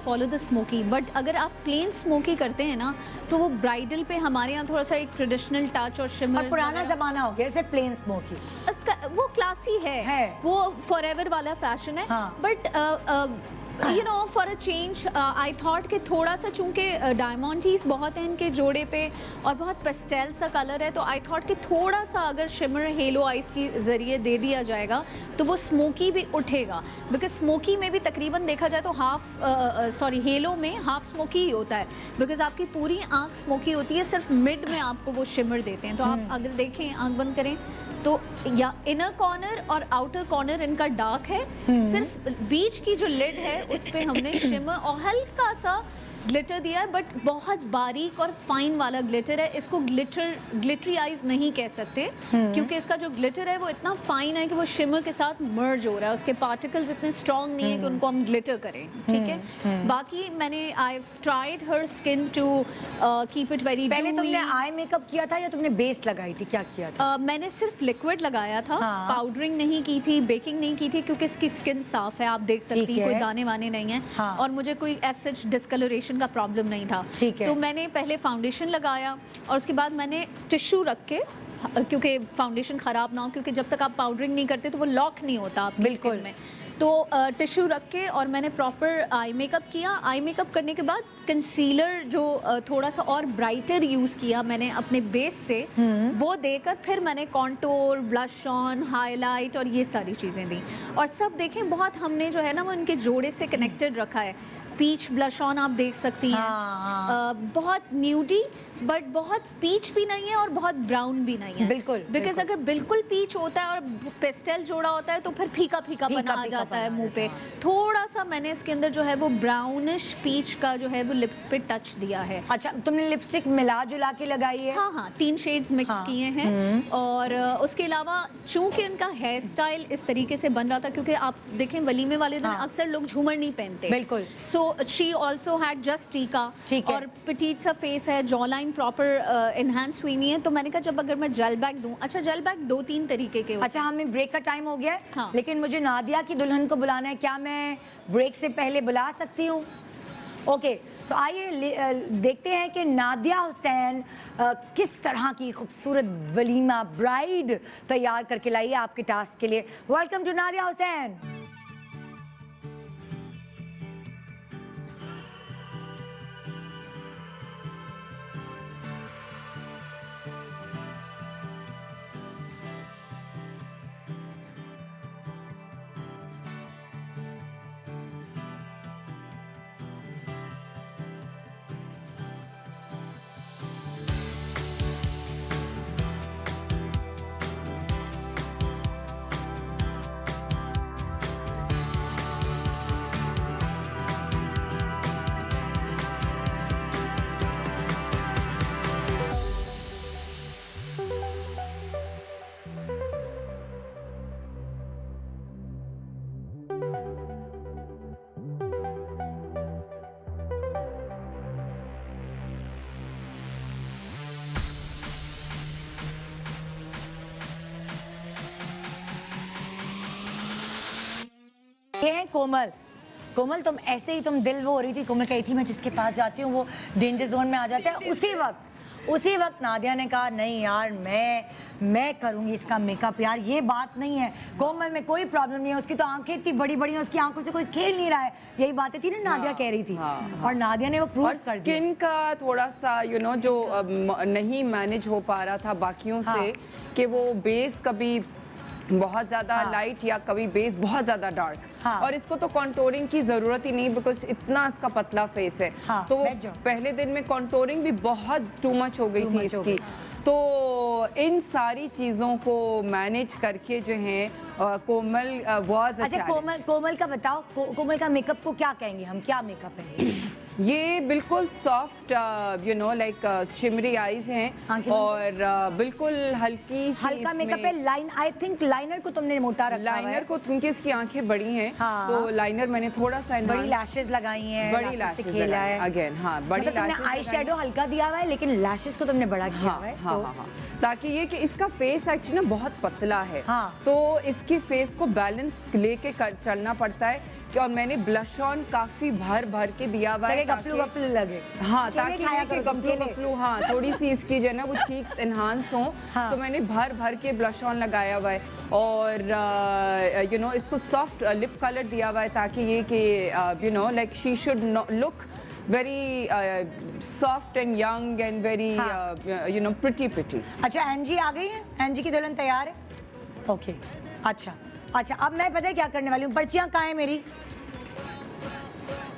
follow the smoky, but अगर आप प्लेन स्मोकी करते हैं ना तो वो ब्राइडल पे हमारे यहाँ थोड़ा सा एक ट्रेडिशनल टच और शिमर, और पुराना जमाना हो गया, जैसे प्लेन स्मोकी। वो क्लासी है। वो फॉरएवर वाला फैशन है। हाँ। But you know for a change I thought कि थोड़ा सा, चूंकि डायमंडीज बहुत हैं इनके जोड़े पे और बहुत पेस्टेल सा कलर है, तो आई थॉट कि थोड़ा सा अगर शिमर हेलो आइज के ज़रिए दे दिया जाएगा तो वो स्मोकी भी उठेगा। बिकॉज स्मोकी में भी तकरीबन देखा जाए तो हेलो में हाफ स्मोकी ही होता है, बिकॉज आपकी पूरी आंख स्मोकी होती है, सिर्फ मिड में आपको वो शिमर देते हैं। तो आप अगर देखें, आंख बंद करें तो या इनर कॉर्नर और आउटर कॉर्नर इनका डार्क है, सिर्फ बीच की जो लिड है उस पे हमने शिमर और हल्का सा ग्लिटर दिया है, बट बहुत बारीक और फाइन वाला ग्लिटर है। इसको ग्लिटरी आइज नहीं कह सकते क्योंकि इसका जो ग्लिटर है वो इतना फाइन है कि वो शिमर के साथ मर्ज हो रहा है। उसके पार्टिकल्स इतने स्ट्रॉन्ग नहीं है कि उनको हम ग्लिटर करें, ठीक है। बाकी मैंने I tried her skin to keep it very. पहले तुमने आई मेकअप किया था या तुमने बेस लगाई थी, क्या किया था? मैंने सिर्फ लिक्विड लगाया था। हाँ। पाउडरिंग नहीं की थी, बेकिंग नहीं की थी, क्योंकि इसकी स्किन साफ है, आप देख सकती हैं, कोई दाने वाने नहीं है। हाँ। और मुझे कोई एज डिस्कलरेशन का प्रॉब्लम नहीं था। ठीक है। तो मैंने पहले फाउंडेशन लगाया और उसके बाद मैंने टिश्यू रख के, क्योंकि फाउंडेशन ख़राब ना हो, क्योंकि जब तक आप पाउडरिंग नहीं करते तो वो लॉक नहीं होता आपकी स्किन में। तो टिश्यू रख के और मैंने प्रॉपर आई मेकअप किया। आई मेकअप करने के बाद कंसीलर जो थोड़ा सा और ब्राइटर यूज़ किया मैंने अपने बेस से, वो देकर फिर मैंने कॉन्टोर, ब्लश ऑन, हाईलाइट और ये सारी चीज़ें दी। और सब देखें, बहुत हमने जो है ना वो इनके जोड़े से कनेक्टेड रखा है। पीच ब्लश ऑन आप देख सकती हैं। बहुत न्यूडी, बट बहुत पीच भी नहीं है और बहुत ब्राउन भी नहीं है। बिल्कुल, बिकॉज अगर बिल्कुल पीच होता है और पेस्टल जोड़ा होता है तो फिर फीका फीका बना आ जाता है मुंह पे। थोड़ा सा मैंने इसके अंदर जो है वो ब्राउनिश पीच का जो है वो लिप्स पे टच दिया है। अच्छा, तुमने लिपस्टिक मिला जुला के लगाई है? हाँ हाँ, 3 शेड्स मिक्स किए हैं। और उसके अलावा चूंकि इनका हेयर स्टाइल इस तरीके से बन रहा था, क्योंकि आप देखें वलीमे वाले दिन अक्सर लोग झूमर नहीं पहनते, बिल्कुल। So she also had just टीका ठीक है। और पिटीट सा फेस है, जॉ लाइन प्रॉपर इन्हांस हुई नहीं है, तो मैंने कहा जब अगर मैं जेल बैग दूं, अच्छा जेल बैग 2-3 तरीके के होते अच्छा, हमें ब्रेक का टाइम हो गया है, हाँ। लेकिन मुझे नादिया की दुल्हन को बुलाना है, क्या मैं ब्रेक से पहले बुला सकती हूँ? ओके, तो आइए देखते हैं कि नादिया हुसैन किस तरह की खूबसूरत वलीमा ब्राइड तैयार करके लाई है आपके टास्क के लिए। Welcome to Nadia Hussain. ये है कोमल। कोमल, तुम ऐसे ही तुम दिल वो हो रही थी, कोमल कही थी मैं जिसके पास जाती हूँ वो डेंजर जोन में आ जाता है। उसी वक्त नादिया ने कहा नहीं यार, मैं करूंगी इसका मेकअप यार, ये बात नहीं है। कोमल में कोई प्रॉब्लम नहीं है, उसकी तो आंखें इतनी बड़ी बड़ी हैं, उसकी आंखों से कोई खेल नहीं रहा है। यही बातें थी ना नादिया कह रही थी। और नादिया ने वो प्रूव कर दिया। स्किन का थोड़ा सा जो नहीं मैनेज हो पा रहा था बाकियों से, कि वो बेस कभी बहुत ज्यादा लाइट या कभी बेस बहुत ज्यादा डार्क। और इसको तो कॉन्टोरिंग की जरूरत ही नहीं, बिकॉज इतना इसका पतला फेस है। तो वो पहले दिन में कॉन्टोरिंग भी बहुत टू मच हो गई थी इसकी। तो इन सारी चीजों को मैनेज करके जो है कोमल बहुत अच्छा। कोमल का बताओ, कोमल का मेकअप को क्या कहेंगे हम, क्या मेकअप है? ये बिल्कुल सॉफ्ट लाइक शिमरी आईज हैं और बिल्कुल हल्का मेकअप है। लाइन, आई थिंक लाइनर को तुमने मोटा रखा है। लाइनर को, क्योंकि इसकी आंखें बड़ी हैं, तो लाइनर मैंने थोड़ा सा बड़ी लैशेस लगाई हैं, बड़ी लैशेस खेला है अगेन। हाँ, बड़ी लैशेस। आई शेडो हल्का दिया हुआ है, लेकिन लैशेस को तुमने बड़ा किया हुआ है। हाँ, ताकि ये कि इसका फेस एक्चुअली ना बहुत पतला है, तो इसकी फेस को बैलेंस लेके चलना पड़ता है। और मैंने ब्लश ऑन काफी भर के दिया हुआ है, गपलू लगे। हाँ, ताकि गपलू हाँ, थोड़ी सी इसकी जो है ना वो चीक्स एनहांस हो। तो मैंने भर के ब्लश ऑन लगाया हुआ है और इसको सॉफ्ट लिप कलर दिया हुआ है, ताकि ये कि like she should look very soft and young and very pretty. अच्छा, एनजी आ गई है? एनजी की दुल्हन तैयार है? ओके, अच्छा। अब मैं पता है क्या करने वाली हूँ, पर्चियाँ कहाँ है मेरी?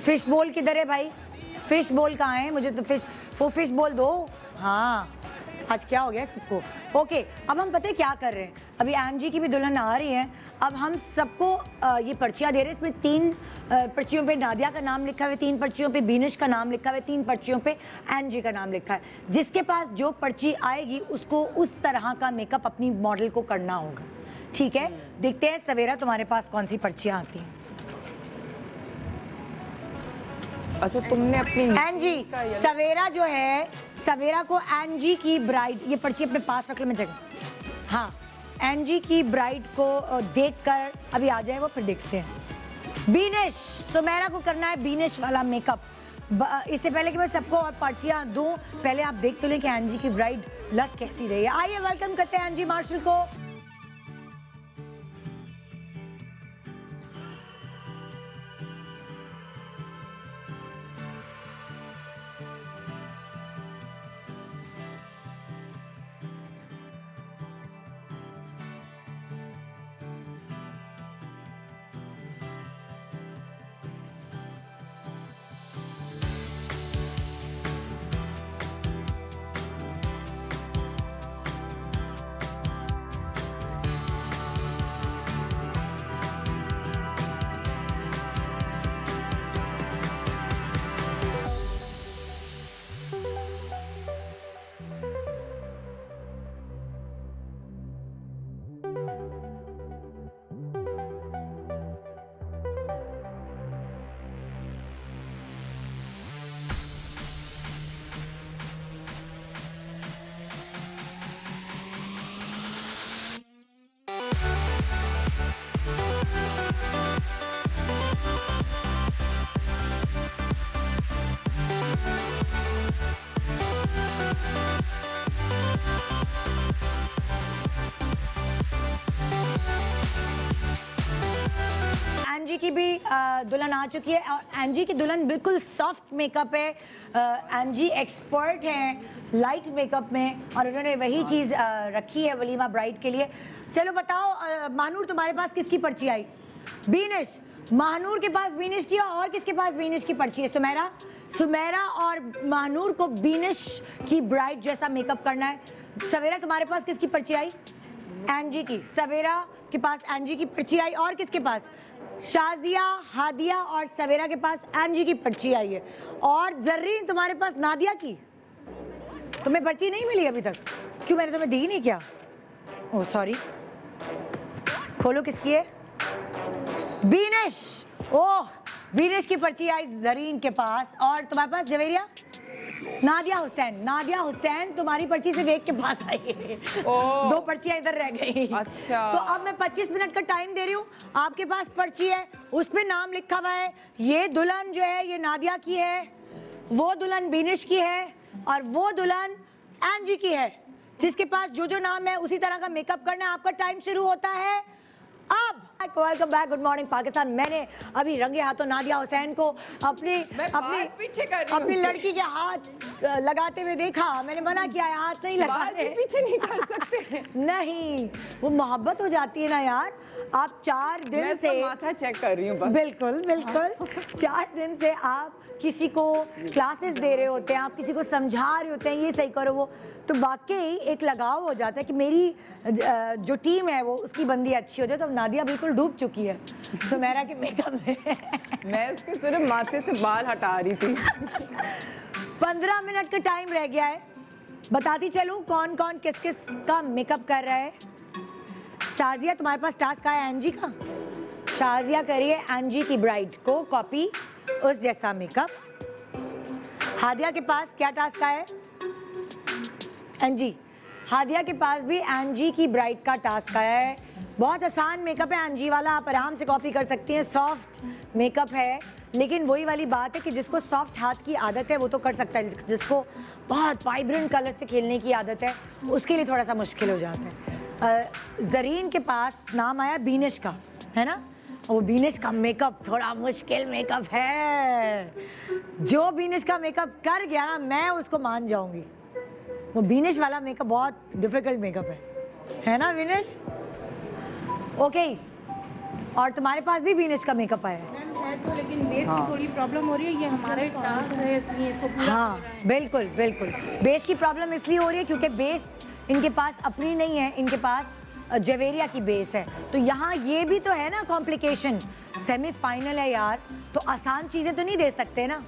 फिश बोल किधर है भाई? फिश बोल कहाँ है? मुझे तो फिश बोल दो। हाँ, आज क्या हो गया सबको? ओके, अब हम पता है क्या कर रहे हैं, अभी एनजी की भी दुल्हन आ रही है। अब हम सबको ये पर्चियाँ दे रहे हैं। इसमें 3 पर्चियों पे नादिया का नाम लिखा हुआ है, 3 पर्चियों पे बीनिश का नाम लिखा हुआ है, 3 पर्चियों पे एनजी का नाम लिखा है। जिसके पास जो पर्ची आएगी उसको उस तरह का मेकअप अपनी मॉडल को करना होगा, ठीक है? देखते हैं सवेरा तुम्हारे पास कौन सी पर्चियाँ आती हैं। अच्छा, तुमने अपनी एनजी, सवेरा जो है, सवेरा को एनजी की ब्राइड, ये पर्ची अपने पास रख लो, मैं जगह। हाँ, एनजी की ब्राइड को देखकर अभी आ जाए वो, फिर देखते हैं। बीनिश, सुमेरा को करना है बीनिश वाला मेकअप। इससे पहले कि मैं सबको और पर्चियाँ दूं, पहले आप देख तो लें कि एनजी की ब्राइड लग कैसी रही है। आइए वेलकम करते हैं एनजी मार्शल को। की भी दुल्हन आ चुकी है और एंजी की दुल्हन बिल्कुल सॉफ्ट मेकअप है। एंजी एक्सपर्ट हैं लाइट मेकअप में और उन्होंने वही चीज़ रखी है वलीमा ब्राइड के लिए। चलो बताओ महानूर तुम्हारे पास किसकी पर्ची आई? बीनिश। महानूर के पास बीनिश की और किसके पास बीनिश की पर्ची है? सुमेरा। सुमेरा और महानूर को बीनिश की ब्राइड जैसा मेकअप करना है। सवेरा तुम्हारे पास किसकी पर्ची आई? एंजी की। सवेरा के पास एंजी की पर्ची आई और किसके पास? शाजिया, हादिया और सवेरा के पास एंजी की पर्ची आई है। और जर्रीन तुम्हारे पास नादिया की। तुम्हें पर्ची नहीं मिली अभी तक? क्यों, मैंने तुम्हें दी नहीं क्या? Oh sorry. खोलो किसकी है? बीनिश। ओह बीनिश की पर्ची आई जरीन के पास। और तुम्हारे पास जवेरिया? नादिया हुसैन। नादिया हुसैन तुम्हारी पर्ची से वेग के पास आई है। दो पर्चियां इधर रह गई। अच्छा। तो अब मैं 25 मिनट का टाइम दे रही हूँ। आपके पास पर्ची है, उस पे नाम लिखा हुआ है। ये दुल्हन जो है ये नादिया की है, वो दुल्हन बीनिश की है और वो दुल्हन एंजी की है। जिसके पास जो जो नाम है उसी तरह का मेकअप करना है। आपका टाइम शुरू होता है अब। Welcome back, good morning Pakistan. मैंने अभी रंगे हाथों नादिया हुसैन को अपनी लड़की के हाथ लगाते हुए देखा। मैंने मना किया है हाथ नहीं लगाने, पीछे नहीं कर सकते। नहीं, वो मोहब्बत हो जाती है ना यार। आप 4 दिन से माथा चेक कर रही हूँ बस। बिल्कुल बिल्कुल 4 दिन से आप किसी को क्लासेस दे रहे होते हैं, आप किसी को समझा रहे होते हैं ये सही करो वो, तो वाकई एक लगाव हो जाता है कि मेरी जो टीम है वो उसकी बंदी अच्छी हो जाए। तो नादिया बिल्कुल डूब चुकी है सुमेरा के मेकअप में। मैं उसके सिर्फ माथे से बाल हटा रही थी। 15 मिनट का टाइम रह गया है। बताती चलूं कौन कौन किस किस का मेकअप कर रहा है। शाजिया तुम्हारे पास टास्क आया एंजी का। शाजिया करिए एंजी की ब्राइड को कॉपी उस जैसा मेकअप। हादिया के पास क्या टास्क आया है? एंजी। हादिया के पास भी एंजी की ब्राइड का टास्क आया है। बहुत आसान मेकअप है एंजी वाला, आप आराम से कॉपी कर सकती हैं। सॉफ्ट मेकअप है, लेकिन वही वाली बात है कि जिसको सॉफ्ट हाथ की आदत है वो तो कर सकता है, जिसको बहुत वाइब्रेंट कलर से खेलने की आदत है उसके लिए थोड़ा सा मुश्किल हो जाता है। जरीन के पास नाम आया बीनिश का, है ना? वो बीनिश का मेकअप थोड़ा मुश्किल मेकअप है। जो बीनिश का मेकअप कर गया ना मैं उसको मान जाऊंगी। वो बीनिश वाला मेकअप बहुत डिफिकल्ट मेकअप है ना बीनिश? ओके। और तुम्हारे पास भी बीनिश का मेकअप आया है तो, लेकिन बेस की थोड़ी प्रॉब्लम हो रही है। ये हमारे टास्क है इसलिए इसको पूरा हाँ बिल्कुल बिल्कुल। बेस की प्रॉब्लम इसलिए हो रही है क्योंकि बेस इनके पास अपनी नहीं है, इनके पास जवेरिया की बेस है। तो यहाँ ये भी तो है ना कॉम्प्लिकेशन। सेमीफाइनल है यार, तो आसान चीज़ें तो नहीं दे सकते ना।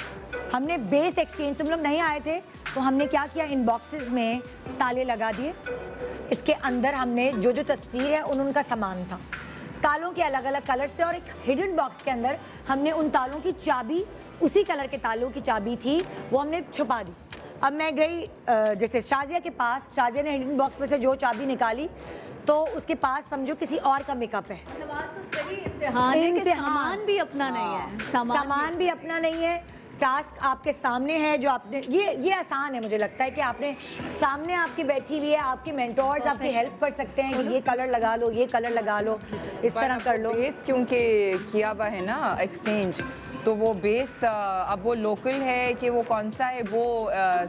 हमने बेस एक्सचेंज, तुम लोग नहीं आए थे तो हमने क्या किया, इन बॉक्सेस में ताले लगा दिए। इसके अंदर हमने जो जो तस्वीर है उनका सामान था, तालों के अलग अलग कलर्स थे और एक हिडन बॉक्स के अंदर हमने उन तालों की चाबी, उसी कलर के तालों की चाबी थी, वो हमने छुपा दी। अब मैं गई जैसे शाजिया के पास, शाजिया ने हिडन बॉक्स में से जो चाबी निकाली तो उसके पास समझो किसी और का मेकअप है। सामान भी अपना नहीं है। सामान भी अपना नहीं है। टास्क आपके सामने है जो आपने ये आसान है। मुझे लगता है कि आपने सामने आपकी बैठी हुई है, आपके मेंटोर्स आपकी हेल्प कर सकते हैं कि ये कलर लगा लो, ये कलर लगा लो, इस तरह कर लो। बेस क्योंकि किया हुआ है ना एक्सचेंज, तो वो बेस अब वो लोकल है कि वो कौन सा है वो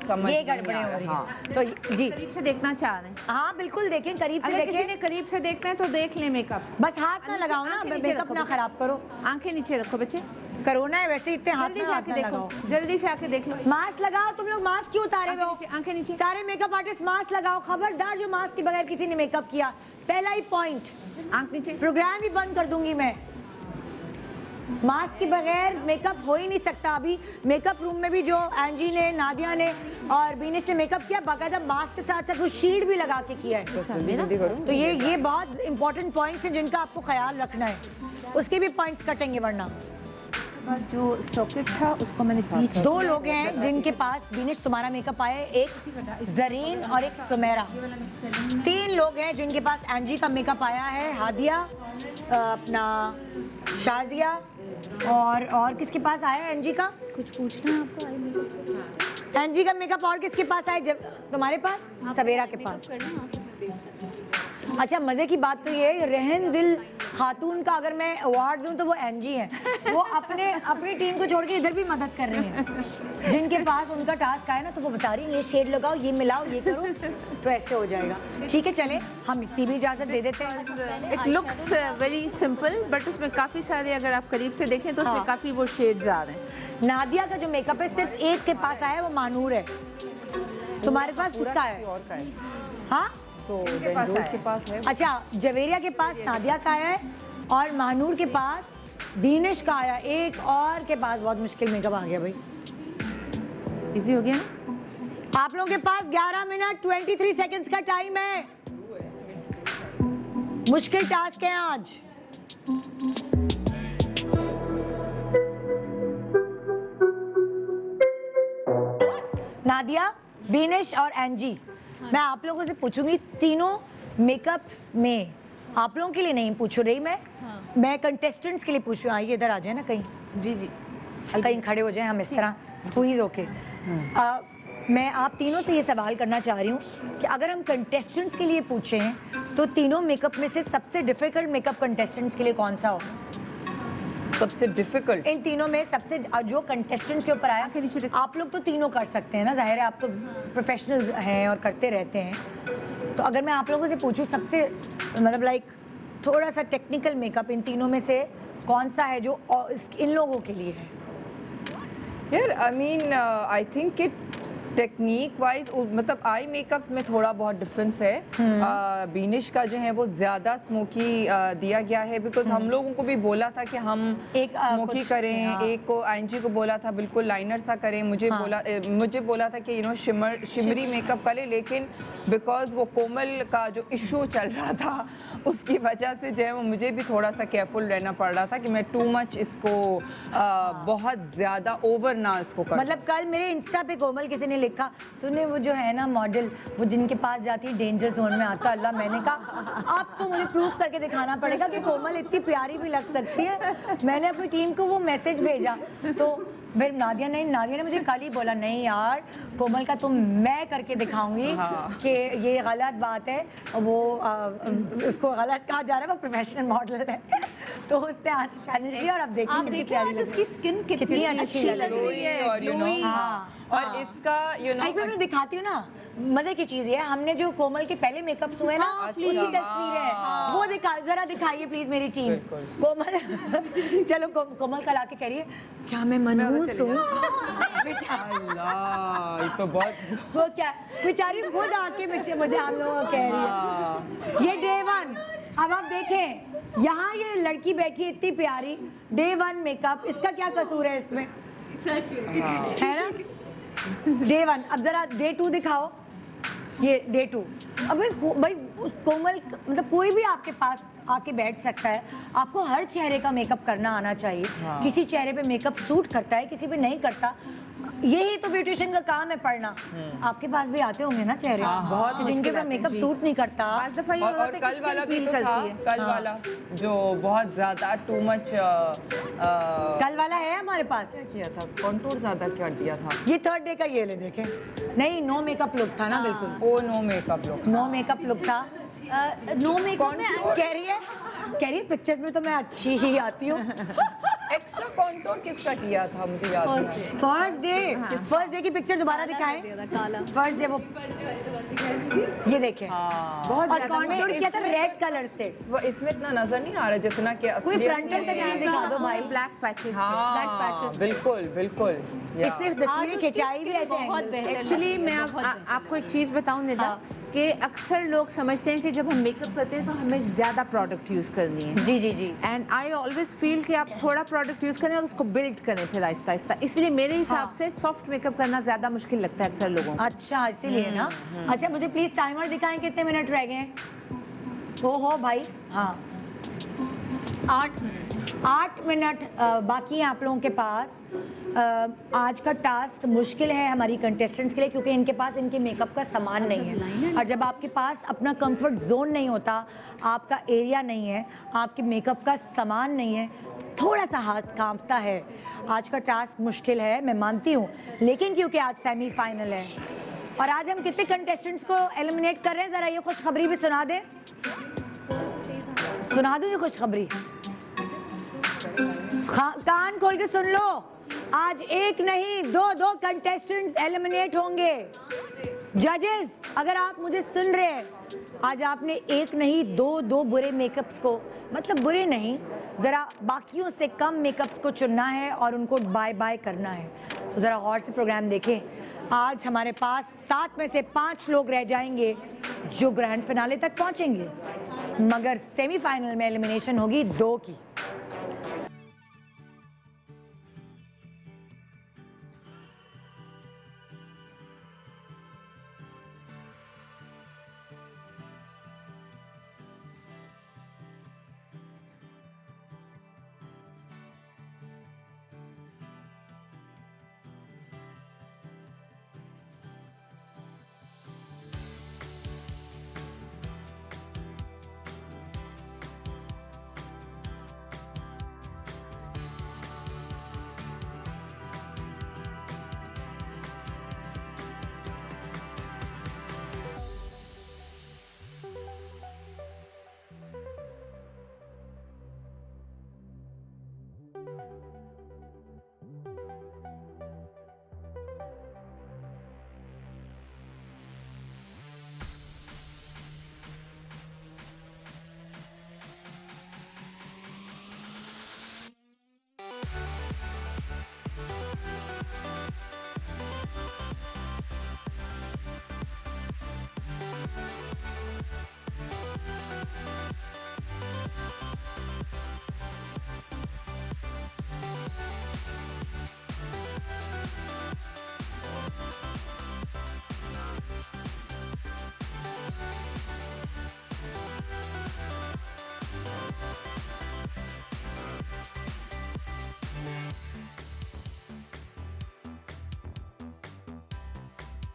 समझ ये नहीं गड़बड़ें आ हो रहा। रही हाँ। हैं। तो जी करीब से देखना चाह रहे हैं। हाँ बिल्कुल देखें, करीब से अगर किसी ने देखें। करीब से देखना है तो देख ले मेकअप। बस हाथ ना लगाओ ना, आंखें नीचे मेकअप रखो ना बच्चे। खराब करो। आंखें नीचे रखो बच्चे, कोरोना है वैसे इतने हाथ जल्दी में से हाथ आके ना देखो, लगाओ। जल्दी से आके देख लो। मास्क लगाओ। तुम लोग मास्क क्यों उतारे हुए हो? आंखें नीचे। सारे मेकअप आर्टिस्ट मास्क लगाओ। खबरदार जो मास्क के बगैर किसी ने मेकअप किया, पहला ही पॉइंट, आंख नीचे। प्रोग्राम ही बंद कर दूंगी मैं। मास्क के बगैर मेकअप हो ही नहीं सकता। अभी मेकअप रूम में भी जो एंजी ने, नादिया ने और बीनिश ने मेकअप किया, बाकायदा मास्क के साथ साथ वो शील्ड भी लगा के किया है। तो ये बहुत इंपॉर्टेंट पॉइंट्स हैं जिनका आपको ख्याल रखना है। उसके भी पॉइंट्स कटेंगे वरना। जो सॉकेट था उसको मैंने बीच। 2 लोग हैं जिनके पास बीनिश तुम्हारा मेकअप आया है, एक जरीन और एक सुमेरा। 3 लोग हैं जिनके पास एंजी का मेकअप आया है, हादिया, अपना शाजिया और किसके पास आया है एंजी का? कुछ पूछना है आपको? एंजी का मेकअप और किसके पास आया? जब तुम्हारे पास, सवेरा के पास। अच्छा मजे की बात तो ये है, रहन दिल खातून का अगर मैं अवार्ड दूं तो वो एनजी है। वो अपनी टीम को छोड़ के इधर भी मदद कर रही हैं। जिनके पास उनका टास्क आया ना तो वो बता रही हैं ये शेड लगाओ, ये मिलाओ, ये करो, तो ऐसे हो जाएगा। ठीक है, चले हम इतनी भी इजाजत दे देते हैं। It looks very simple, but उसमें काफी सारे, अगर आप करीब से देखें तो उसमें हाँ। काफी वो शेड्स आ रहे हैं। नादिया का जो मेकअप है सिर्फ एक के पास आया है, वो मानूर है। तुम्हारे पास किसका है? और का है हाँ, तो बेंजोस के पास है। अच्छा, जवेरिया के पास नादिया का है और मानूर के पास बीनिश का आया। एक और के पास बहुत मुश्किल मेकअप आ गया भाई। इजी हो गया ना? आप लोगों के पास 11 मिनट 23 सेकंड्स का टाइम है। मुश्किल टास्क है आज। नादिया, बीनिश और एंजी, मैं आप लोगों से पूछूंगी तीनों मेकअप्स में, आप लोगों के लिए नहीं पूछ रही मैं कंटेस्टेंट्स के लिए पूछ रही हूँ। आइए इधर आ जाए ना, कहीं जी जी, कहीं खड़े हो जाए हम इस तरह स्क्वीज होके। मैं आप तीनों से ये सवाल करना चाह रही हूँ कि अगर हम कंटेस्टेंट्स के लिए पूछें तो तीनों मेकअप में से सबसे डिफिकल्ट मेकअप कंटेस्टेंट्स के लिए कौन सा हो? सबसे डिफिकल्ट इन तीनों में सबसे जो कंटेस्टेंट के ऊपर आया, आप लोग तो तीनों कर सकते हैं ना, जाहिर है आप तो प्रोफेशनल हैं और करते रहते हैं। तो अगर मैं आप लोगों से पूछूं सबसे मतलब लाइक थोड़ा सा टेक्निकल मेकअप इन तीनों में से कौन सा है जो इन लोगों के लिए है? यार I mean I think it technique wise मतलब आई मेकअप में थोड़ा बहुत डिफरेंस है। बीनिश का जो है वो ज्यादा स्मोकी दिया गया है, बिकॉज हम लोगों को भी बोला था कि हम एक स्मोकी करें। हाँ। एक को एंजी को बोला था बिल्कुल लाइनर सा करें। मुझे बोला था कि शिमरी मेकअप करें, लेकिन बिकॉज वो कोमल का जो इशू चल रहा था उसकी वजह से जो है वो मुझे भी थोड़ा सा केयरफुल रहना पड़ रहा था कि मैं टू मच इसको बहुत ज्यादा ओवर ना इसको कर। मतलब कल मेरे इंस्टा पे कोमल किसी ने लिखा, सुने वो जो है ना मॉडल, वो जिनके पास जाती है डेंजर जोन में आता। अल्लाह, मैंने कहा अब तो मुझे प्रूफ करके दिखाना पड़ेगा कि कोमल इतनी प्यारी भी लग सकती है। मैंने अपनी टीम को वो मैसेज भेजा तो फिर नादिया ने मुझे कल ही बोला, नहीं यार कोमल का तो मैं करके दिखाऊंगी कि ये गलत बात है, वो उसको गलत कहा जा रहा है, वो प्रोफेशनल मॉडल है। तो उसने आज चैलेंज किया और अब आप देखिए देखिए आज उसकी स्किन कितनी अच्छी लग रही है, glowing। और इसका एक मिनट दिखाती हूँ ना, मजे की चीज है, हमने जो कोमल के पहले मेकअप्स हुए ना उसकी तस्वीर है, वो जरा दिखाइए प्लीज मेरी टीम। कोमल चलो कोमल कल आके कह रही है क्या मैं मनहूस हूँ? ये तो बहुत वो क्या बेचारी खुद आके मुझे हम लोगों को कह रही है। ये डे 1, अब आप देखें यहाँ ये लड़की बैठी है इतनी प्यारी, डे 1 मेकअप, इसका क्या कसूर है इसमें? है ना डे 1। अब जरा डे 2 दिखाओ, ये डे 2। अब भाई कोमल मतलब कोई भी आपके पास आके बैठ सकता है, आपको हर चेहरे का मेकअप करना आना चाहिए। किसी चेहरे पे मेकअप सूट करता है, किसी पे नहीं करता। यही तो ब्यूटिशियन का काम है, पढ़ना। आपके पास भी आते होंगे ना चेहरे बहुत जिनके पे मेकअप सूट नहीं करता। और कल वाला भी तो था, कल वाला जो बहुत ज्यादा टू मच। कल वाला है हमारे पास, क्या किया था, कॉन्टूर ज्यादा कर दिया था। ये 3rd डे का ये ले देखें, नहीं नो मेकअप लुक था ना, बिल्कुल oh no makeup look, no makeup look था। नो मेकअप में कह रही है पिक्चर्स में तो मैं अच्छी ही आती हूँ। एक्स्ट्रा कॉन्टूर किसका किया था मुझे याद नहीं। फर्स्ट डे की पिक्चर दोबारा दिखाएं। फर्स्ट डे वो ये देखें बहुत और कॉन्टूर किया था रेड कलर से। वो इसमें इतना नजर नहीं आ रहा जितना कि कोई फ्रंटल से नहीं दिखा दो भाई। Black patches. बिल्कुल बिल्कुल। इसने तस्वीरें खिंचाई भी ऐसे बहुत बेहतर। एक्चुअली मैं आपको एक चीज़ बताऊं निदा, कि अक्सर लोग समझते हैं कि जब हम मेकअप करते हैं तो हमें ज़्यादा प्रोडक्ट यूज़ करनी है। जी जी जी। एंड आई ऑलवेज फील कि आप थोड़ा प्रोडक्ट यूज़ करें और उसको बिल्ड करें फिर आहिस्ता आहिस्ता। इसलिए मेरे हिसाब से सॉफ्ट मेकअप करना ज़्यादा मुश्किल लगता है अक्सर लोगों को। अच्छा इसीलिए ना। अच्छा मुझे प्लीज टाइमर दिखाएं कितने मिनट रह गए हैं। ओहो भाई, हाँ 8 मिनट बाकी हैं आप लोगों के पास। आज का टास्क मुश्किल है हमारी कंटेस्टेंट्स के लिए, क्योंकि इनके पास इनके मेकअप का सामान नहीं है। और जब आपके पास अपना कंफर्ट जोन नहीं होता, आपका एरिया नहीं है, आपके मेकअप का सामान नहीं है, थोड़ा सा हाथ कांपता है। आज का टास्क मुश्किल है, मैं मानती हूँ, लेकिन क्योंकि आज सेमीफाइनल है और आज हम कितने कंटेस्टेंट्स को एलिमिनेट कर रहे हैं, ज़रा ये खुशखबरी भी सुना दें। सुना दूं ये खुशखबरी? कान खोल के सुन लो, आज एक नहीं दो कंटेस्टेंट्स एलिमिनेट होंगे। जजेस, अगर आप मुझे सुन रहे हैं, आज आपने एक नहीं दो बुरे मेकअप्स को, मतलब बुरे नहीं, ज़रा बाकियों से कम मेकअप्स को चुनना है और उनको बाय बाय करना है। तो ज़रा गौर से प्रोग्राम देखें। आज हमारे पास 7 में से 5 लोग रह जाएंगे जो ग्रैंड फिनाले तक पहुंचेंगे, मगर सेमीफाइनल में एलिमिनेशन होगी 2 की।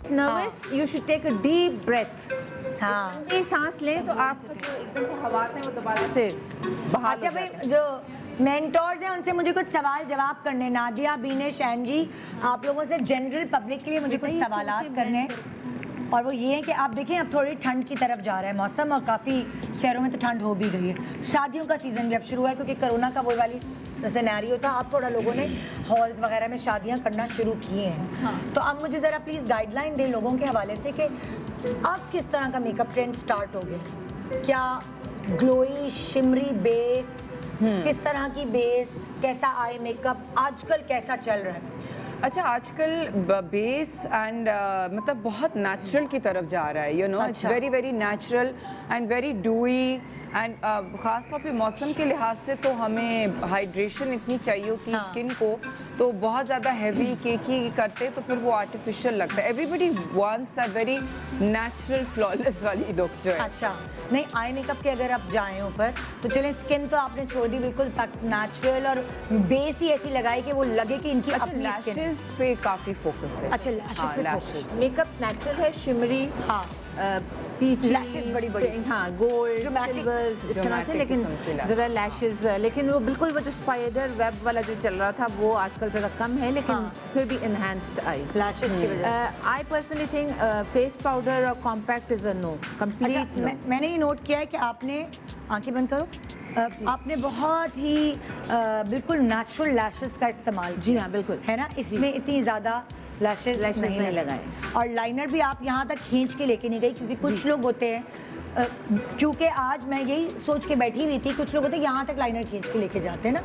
Nervous, you should take a deep breath. हाँ, ये सांस लें तो आपका जो एकदम से हवा से वो दोबारा से बाहर अच्छा भाई, जो मेंटोर्स हैं उनसे मुझे कुछ सवाल जवाब करने, नादिया, बीने, शैन जी, आप लोगों से जनरल पब्लिक के लिए मुझे कुछ सवालात करने हैं। और वो ये है कि आप देखें अब थोड़ी ठंड की तरफ जा रहा है मौसम, और काफ़ी शहरों में तो ठंड हो भी गई है। शादियों का सीज़न भी अब शुरू है क्योंकि कोरोना का वो वाली सिनेरियो था। अब थोड़ा लोगों ने हॉल्स वगैरह में शादियां करना शुरू किए हैं। हाँ। तो अब मुझे ज़रा प्लीज़ गाइडलाइन दें लोगों के हवाले से कि अब किस तरह का मेकअप ट्रेंड स्टार्ट हो गया। क्या ग्लोई शिमरी बेस, किस तरह की बेस, कैसा आई मेकअप आजकल कैसा चल रहा है? अच्छा, आजकल बेस एंड मतलब बहुत नेचुरल की तरफ जा रहा है, you know, it's very very natural and very डूई and ख़ास तौर पे मौसम के लिहाज से तो हमें हाइड्रेशन इतनी चाहिए होती है स्किन को, तो बहुत ज़्यादा हैवी केकी करते तो फिर वो आर्टिफिशियल लगता है। Everybody wants that very natural flawless वाली लुक जो है। अच्छा, नहीं आई मेकअप के अगर आप जाएं ऊपर तो चलें, स्किन तो आपने छोड़ दी बिल्कुल नेचुरल, और बेस ही ऐसी लगाई कि वो लगे कि इनकी अपनी लैशेस पे काफ़ी फोकस है। अच्छा, लैशेस मेकअप नेचुरल है, शिमरी, हाँ, पीची, लैशेस बड़ी बड़ी, हाँ, गोल्ड, सिल्वर, इस तरह से, लेकिन ज़रा लैशेस, लेकिन वो बिल्कुल वो जो स्पाइडर वेब वाला जो चल रहा था वो आजकल ज़रा कम है, लेकिन फिर भी इनहेंस्ड आई लैशेस की वजह। I personally think face powder और compact is a no, complete no. मैंने ये नोट किया है कि आपने, आंखें बंद करो, आपने बहुत ही बिल्कुल नेचुरल लैशेस का इस्तेमाल, जी हाँ बिल्कुल, है ना, इसमें इतनी ज़्यादा लैशेस नहीं लगाए, और लाइनर भी आप यहाँ तक खींच के लेके नहीं गई, क्योंकि कुछ लोग होते हैं, क्योंकि आज मैं यही सोच के बैठी हुई थी, कुछ लोग होते हैं यहाँ तक लाइनर खींच के लेके जाते हैं ना,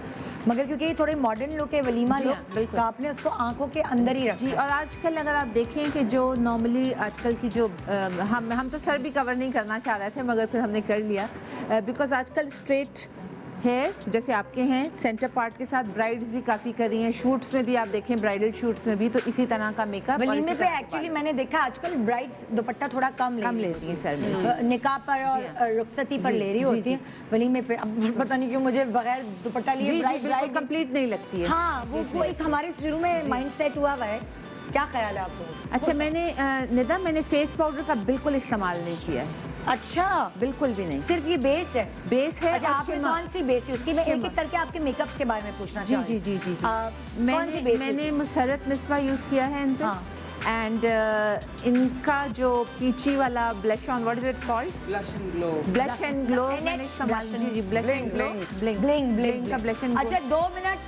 मगर क्योंकि ये थोड़े मॉडर्न लुक है, वलीमा लुक, तो आपने उसको आंखों के अंदर ही रखा। जी, और आजकल अगर आप देखें कि जो नॉर्मली आजकल की जो हम तो सर भी कवर नहीं करना चाह रहे थे, मगर फिर हमने कर लिया, बिकॉज आजकल स्ट्रेट हेयर जैसे आपके हैं, सेंटर पार्ट के साथ ब्राइड्स भी काफ़ी कर रही हैं, शूट्स में भी आप देखें, ब्राइडल शूट्स में भी, तो इसी तरह का मेकअप। वलीमे पे एक्चुअली मैंने देखा आजकल ब्राइड्स दुपट्टा थोड़ा कम लेती हैं सर में, निकाह पर और रुखसती पर ले रही होती हैं, वलीमे पे अब पता नहीं क्यों मुझे बगैर दुपट्टा लिए ब्राइड कंप्लीट नहीं लगती है। हाँ, वो एक हमारे शुरू में माइंड सेट हुआ हुआ है। क्या ख्याल है आपको? अच्छा, मैंने फेस पाउडर का बिल्कुल इस्तेमाल नहीं किया है। अच्छा, बिल्कुल भी नहीं, सिर्फ ये बेस है? बेस है। अच्छा, आपने कौन सी बेस है उसकी? मैं एक एक करके आपके मेकअप के बारे में पूछना चाहती हूँ। जी। मैंने मुसरत मिसबा यूज किया है इन पे, एंड इनका जो पीची वाला blush on, what is it called? Blush and glow. Blush and glow मैंने इस्तेमाल, जी जी, ब्लश एंड ग्लो, ब्लिंग का ब्लश एंड ग्लो। अच्छा 2 मिनट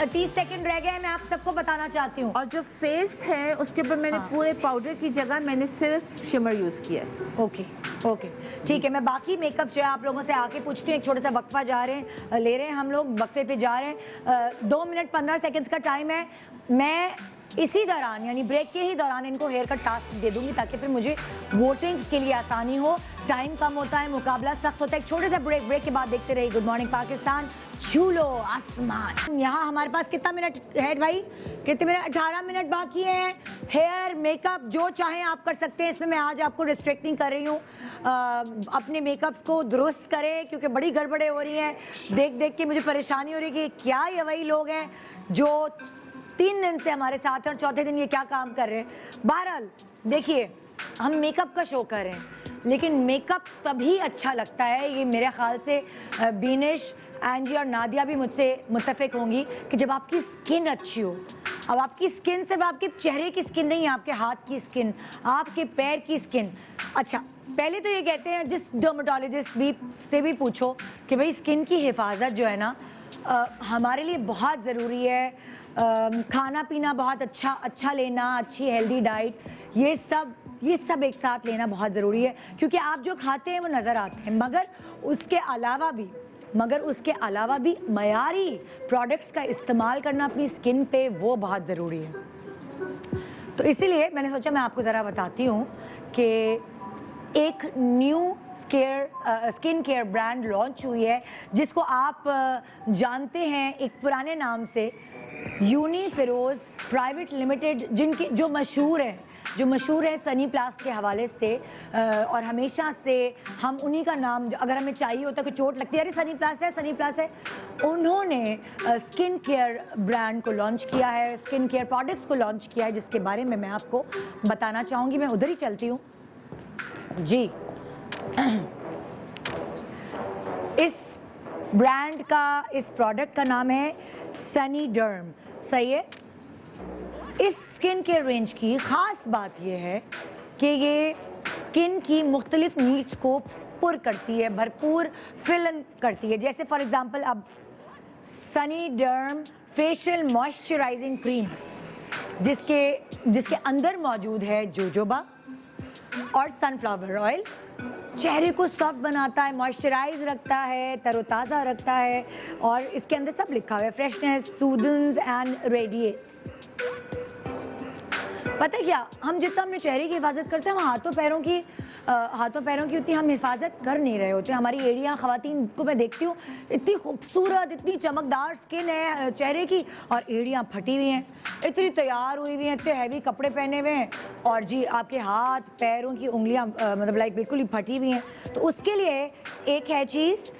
30 सेकंड रह गए हैं, मैं आप सबको बताना चाहती हूँ। और जो फेस है उसके ऊपर मैंने पूरे पाउडर की जगह मैंने सिर्फ शिमर यूज किया है। ओके ओके ठीक है, मैं बाकी मेकअप जो है आप लोगों से आके पूछती हूँ। एक छोटा सा वक्फा ले रहे हैं हम लोग, वक्फे पे जा रहे हैं। 2 मिनट 15 सेकंड्स का टाइम है। मैं इसी दौरान यानी ब्रेक के ही दौरान इनको हेयर कट टास्क दे दूंगी ताकि फिर मुझे वोटिंग के लिए आसानी हो। टाइम कम होता है, मुकाबला सख्त होता है। एक छोटे से ब्रेक के बाद देखते रहिए गुड मॉर्निंग पाकिस्तान, छू लो आसमान। यहाँ हमारे पास कितना मिनट है भाई? कितने मिनट? 18 मिनट बाकी हैं। हेयर मेकअप जो चाहें आप कर सकते हैं, इसमें मैं आज आपको रिस्ट्रिक्ट नहीं कर रही हूँ। अपने मेकअप्स को दुरुस्त करें क्योंकि बड़ी गड़बड़ें हो रही हैं। देख देख के मुझे परेशानी हो रही है कि क्या ये वही लोग हैं जो 3 दिन से हमारे साथ हैं और चौथे दिन ये क्या काम कर रहे हैं। बहरहाल देखिए, हम मेकअप का शो कर रहे हैं, लेकिन मेकअप तभी अच्छा लगता है, ये मेरे ख्याल से बीनिश, एंजी और नादिया भी मुझसे मुत्तफिक होंगी कि जब आपकी स्किन अच्छी हो। अब आपकी स्किन सिर्फ आपके चेहरे की स्किन नहीं है, आपके हाथ की स्किन, आपके पैर की स्किन। अच्छा, पहले तो ये कहते हैं जिस डर्मेटोलॉजिस्ट से भी पूछो कि भाई स्किन की हिफाजत जो है ना हमारे लिए बहुत ज़रूरी है। खाना पीना बहुत अच्छा लेना, अच्छी हेल्दी डाइट, ये सब एक साथ लेना बहुत ज़रूरी है क्योंकि आप जो खाते हैं वो नज़र आते हैं, मगर उसके अलावा भी मयारी प्रोडक्ट्स का इस्तेमाल करना अपनी स्किन पे वो बहुत ज़रूरी है। तो इसीलिए मैंने सोचा मैं आपको ज़रा बताती हूँ कि एक new skin care brand launch हुई है जिसको आप जानते हैं एक पुराने नाम से, यूनी फिरोज प्राइवेट लिमिटेड, जो मशहूर है सनी प्लास्ट के हवाले से। और हमेशा से हम उन्हीं का नाम, अगर हमें चाहिए होता कि चोट लगती है अरे सनी प्लास्ट है, उन्होंने स्किन केयर ब्रांड को लॉन्च किया है, स्किन केयर प्रोडक्ट्स को लॉन्च किया है, जिसके बारे में मैं आपको बताना चाहूँगी। मैं उधर ही चलती हूँ जी। इस ब्रांड का, इस प्रोडक्ट का नाम है सनी डर्म, सही है। इस स्किन केयर रेंज की ख़ास बात यह है कि ये स्किन की मुख्तलिफ नीड्स को पुर करती है, भरपूर फिल करती है। जैसे फॉर एग्ज़ाम्पल अब सनी डर्म फेशियल मॉइस्चराइजिंग क्रीम, जिसके अंदर मौजूद है जोजोबा और सनफ्लावर ऑयल, चेहरे को सॉफ्ट बनाता है, मॉइस्चराइज रखता है, तरोताज़ा रखता है। और इसके अंदर सब लिखा हुआ है, फ्रेशनेस, सूदन्स एंड रेडिएट्स। पता है क्या, हम जितना अपने चेहरे की हिफाजत करते हैं, हम हाथों पैरों की उतनी हम हिफाजत कर नहीं रहे होते। हमारी एड़ियाँ, ख़वातीन को मैं देखती हूँ, इतनी खूबसूरत, इतनी चमकदार स्किन है चेहरे की, और एड़ियाँ फटी हुई हैं, इतनी तैयार हुई हुई हैं, इतने हैवी कपड़े पहने हुए हैं, और जी आपके हाथ पैरों की उंगलियाँ मतलब लाइक बिल्कुल ही फटी हुई हैं। तो उसके लिए एक है चीज़,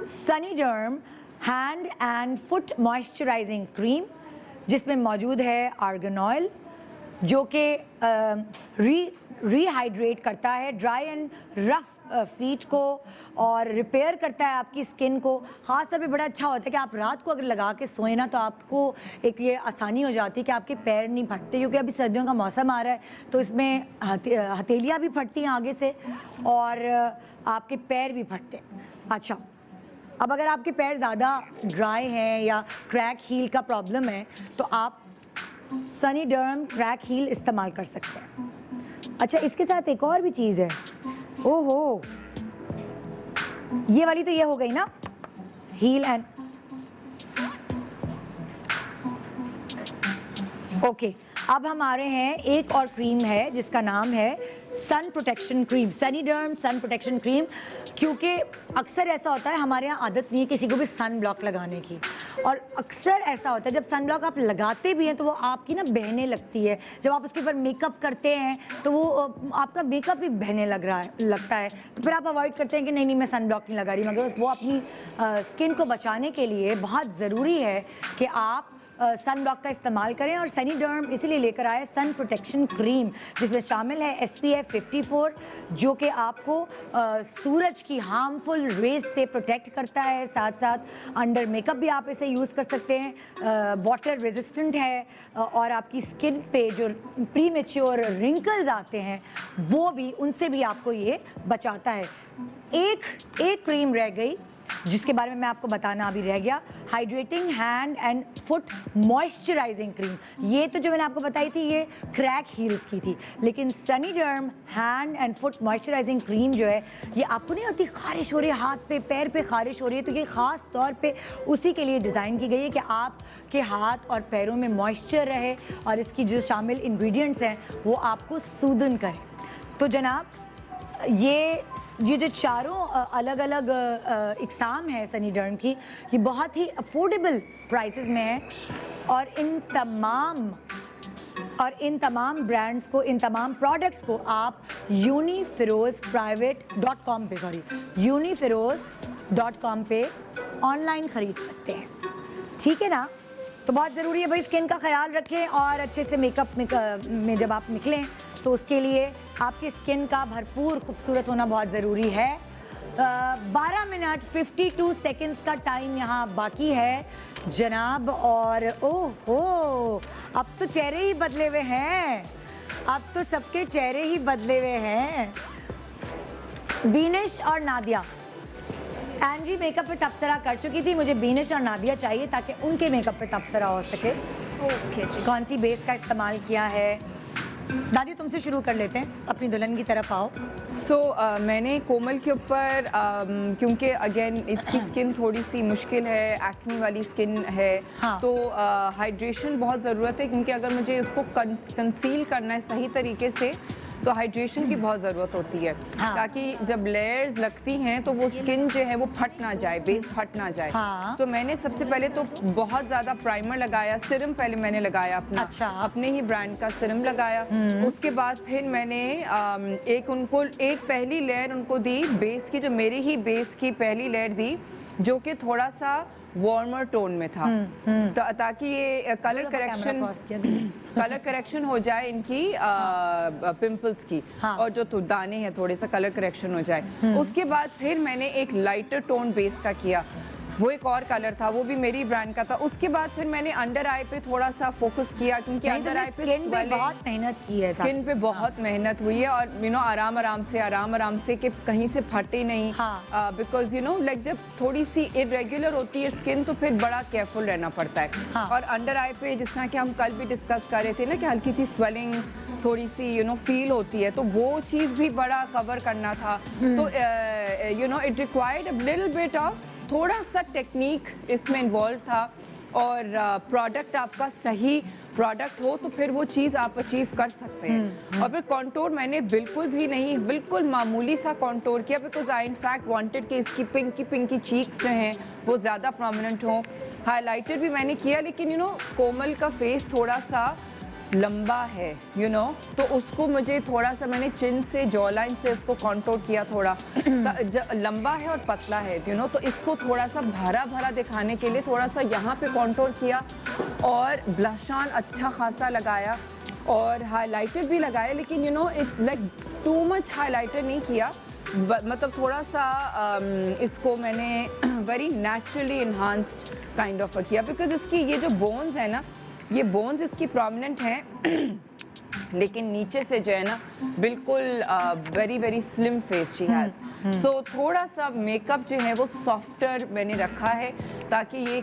Sunny Derm hand and foot moisturising cream, जिसमें मौजूद है आर्गन ऑयल, जो कि रीहाइड्रेट करता है ड्राई एंड रफ फीट को और रिपेयर करता है आपकी स्किन को। ख़ास तौर पे बड़ा अच्छा होता है कि आप रात को अगर लगा के सोएं ना, तो आपको एक ये आसानी हो जाती है कि आपके पैर नहीं फटते, क्योंकि अभी सर्दियों का मौसम आ रहा है, तो इसमें हथेलियाँ भी फटती हैं आगे से और आपके पैर भी फटते हैं। अच्छा, अब अगर आपके पैर ज़्यादा ड्राई हैं या क्रैक हील का प्रॉब्लम है, तो आप सनी डर्म क्रैक हील इस्तेमाल कर सकते हैं। अच्छा, इसके साथ एक और भी चीज़ है। ओहो, ये वाली तो ये हो गई ना, हील एंड ओके। अब हमारे हैं एक और क्रीम है जिसका नाम है sun protection cream, Sunny डर्म sun protection cream. क्योंकि अक्सर ऐसा होता है, हमारे यहाँ आदत नहीं है किसी को भी सन ब्लॉक लगाने की, और अक्सर ऐसा होता है जब सन ब्लॉक आप लगाते भी हैं तो वो आपकी ना बहने लगती है। जब आप उसके ऊपर मेकअप करते हैं तो वो आपका मेकअप भी बहने लगता है, तो फिर आप अवॉइड करते हैं कि नहीं मैं सन ब्लॉक नहीं लगा रही। मगर वो अपनी स्किन को बचाने के लिए बहुत ज़रूरी है कि आप सन ब्लॉक का इस्तेमाल करें। और सनी डर्म इसीलिए लेकर आए सन प्रोटेक्शन क्रीम, जिसमें शामिल है SPF 54 जो कि आपको सूरज की हार्मफुल रेज से प्रोटेक्ट करता है, साथ साथ अंडर मेकअप भी आप इसे यूज़ कर सकते हैं, वाटर रेजिस्टेंट है और आपकी स्किन पे जो प्री मेच्योर रिंकल्स आते हैं वो भी, उनसे भी आपको ये बचाता है। एक क्रीम रह गई जिसके बारे में मैं आपको बताना अभी रह गया, hydrating hand and foot moisturising cream. ये तो जो मैंने आपको बताई थी ये क्रैक हील्स की थी, लेकिन Sunnyderm hand and foot moisturising cream जो है ये आपको नहीं होती खारिश हो रही है हाथ पे पैर पे खारिश हो रही है, तो ये ख़ास तौर पे उसी के लिए डिज़ाइन की गई है कि आपके हाथ और पैरों में मॉइस्चर रहे और इसकी जो शामिल इंग्रेडिएंट्स हैं वो आपको सूदन करें। तो जनाब ये जो चारों अलग अलग इकसाम है सनीडर्म की, ये बहुत ही अफोर्डेबल प्राइसेस में है और इन तमाम ब्रांड्स को, इन तमाम प्रोडक्ट्स को आप uniferozprivate.com पे ऑनलाइन ख़रीद सकते हैं, ठीक है ना। तो बहुत ज़रूरी है भाई स्किन का ख्याल रखें और अच्छे से मेकअप में जब आप निकलें तो उसके लिए आपकी स्किन का भरपूर खूबसूरत होना बहुत ज़रूरी है। 12 मिनट 52 सेकंड्स का टाइम यहाँ बाकी है जनाब, और ओहो अब तो चेहरे ही बदले हुए हैं, अब तो सबके चेहरे ही बदले हुए हैं। बीनिश और नादिया, एंजी मेकअप पे तबसरा कर चुकी थी, मुझे बीनिश और नादिया चाहिए ताकि उनके मेकअप पे तबसरा हो सके। ओके जी, कौन सी बेस का इस्तेमाल किया है? दादी तुमसे शुरू कर लेते हैं, अपनी दुल्हन की तरफ आओ। मैंने कोमल के ऊपर क्योंकि अगेन इसकी स्किन थोड़ी सी मुश्किल है, एक्ने वाली स्किन है, हाँ। तो हाइड्रेशन बहुत ज़रूरत है, क्योंकि अगर मुझे इसको कंसील करना है सही तरीके से तो हाइड्रेशन की बहुत ज़रूरत होती है, हाँ। ताकि जब लेयर्स लगती हैं तो वो स्किन जो है वो फट ना जाए, बेस फट ना जाए। हाँ। तो मैंने सबसे पहले तो बहुत ज़्यादा प्राइमर लगाया, सिरम पहले मैंने लगाया अपना, अच्छा। अपने ही ब्रांड का सिरम लगाया। उसके बाद फिर मैंने एक पहली लेयर उनको दी बेस की, जो मेरी ही बेस की पहली लेयर दी, जो कि थोड़ा सा वार्मर टोन में था, ताकि ये कलर करेक्शन हो जाए इनकी पिंपल्स की, हाँ। और जो तो दाने हैं थोड़े सा कलर करेक्शन हो जाए। उसके बाद फिर मैंने एक लाइटर टोन बेस का किया, वो एक और कलर था, वो भी मेरी ब्रांड का था। उसके बाद फिर मैंने अंडर आई पे थोड़ा सा फोकस किया, क्योंकि अंडर आई पे स्किन पे बहुत मेहनत की है, स्किन पे बहुत मेहनत हुई है, और आराम आराम से कि कहीं से फटे नहीं, हाँ। बिकॉज लाइक जब थोड़ी सी इरेगुलर होती है स्किन तो फिर बड़ा केयरफुल रहना पड़ता है, हाँ। और अंडर आई पे जिस तरह कि हम कल भी डिस्कस कर रहे थे ना कि हल्की सी स्वेलिंग थोड़ी सी फील होती है, तो वो चीज़ भी बड़ा कवर करना था। तो it required a little bit of थोड़ा सा टेक्निक इसमें इन्वॉल्व था, और प्रोडक्ट आपका सही प्रोडक्ट हो तो फिर वो चीज़ आप अचीव कर सकते हैं। और फिर कॉन्टोर मैंने बिल्कुल मामूली सा कॉन्टोर किया, बिकॉज आई इनफैक्ट वांटेड कि इसकी पिंकी चीक्स जो हैं वो ज़्यादा प्रोमिनेंट हों। हाइलाइटर भी मैंने किया, लेकिन कोमल का फेस थोड़ा सा लंबा है, तो उसको मुझे थोड़ा सा मैंने चिन से जॉ लाइन से उसको कॉन्टोर किया, थोड़ा लंबा है और पतला है, तो इसको थोड़ा सा भरा दिखाने के लिए थोड़ा सा यहाँ पे कॉन्टोर किया, और ब्लश ऑन अच्छा खासा लगाया, और हाइलाइटर भी लगाया, लेकिन it's like too much highlighter नहीं किया, मतलब थोड़ा सा इसको मैंने very naturally enhanced kind of किया, बिकॉज इसकी ये जो बोन्स है ना, ये बोन्स इसकी प्रोमिनेंट हैं, लेकिन नीचे से जो है ना बिल्कुल very slim face she has. So थोड़ा सा मेकअप जो है वो सॉफ्टर मैंने रखा है, ताकि ये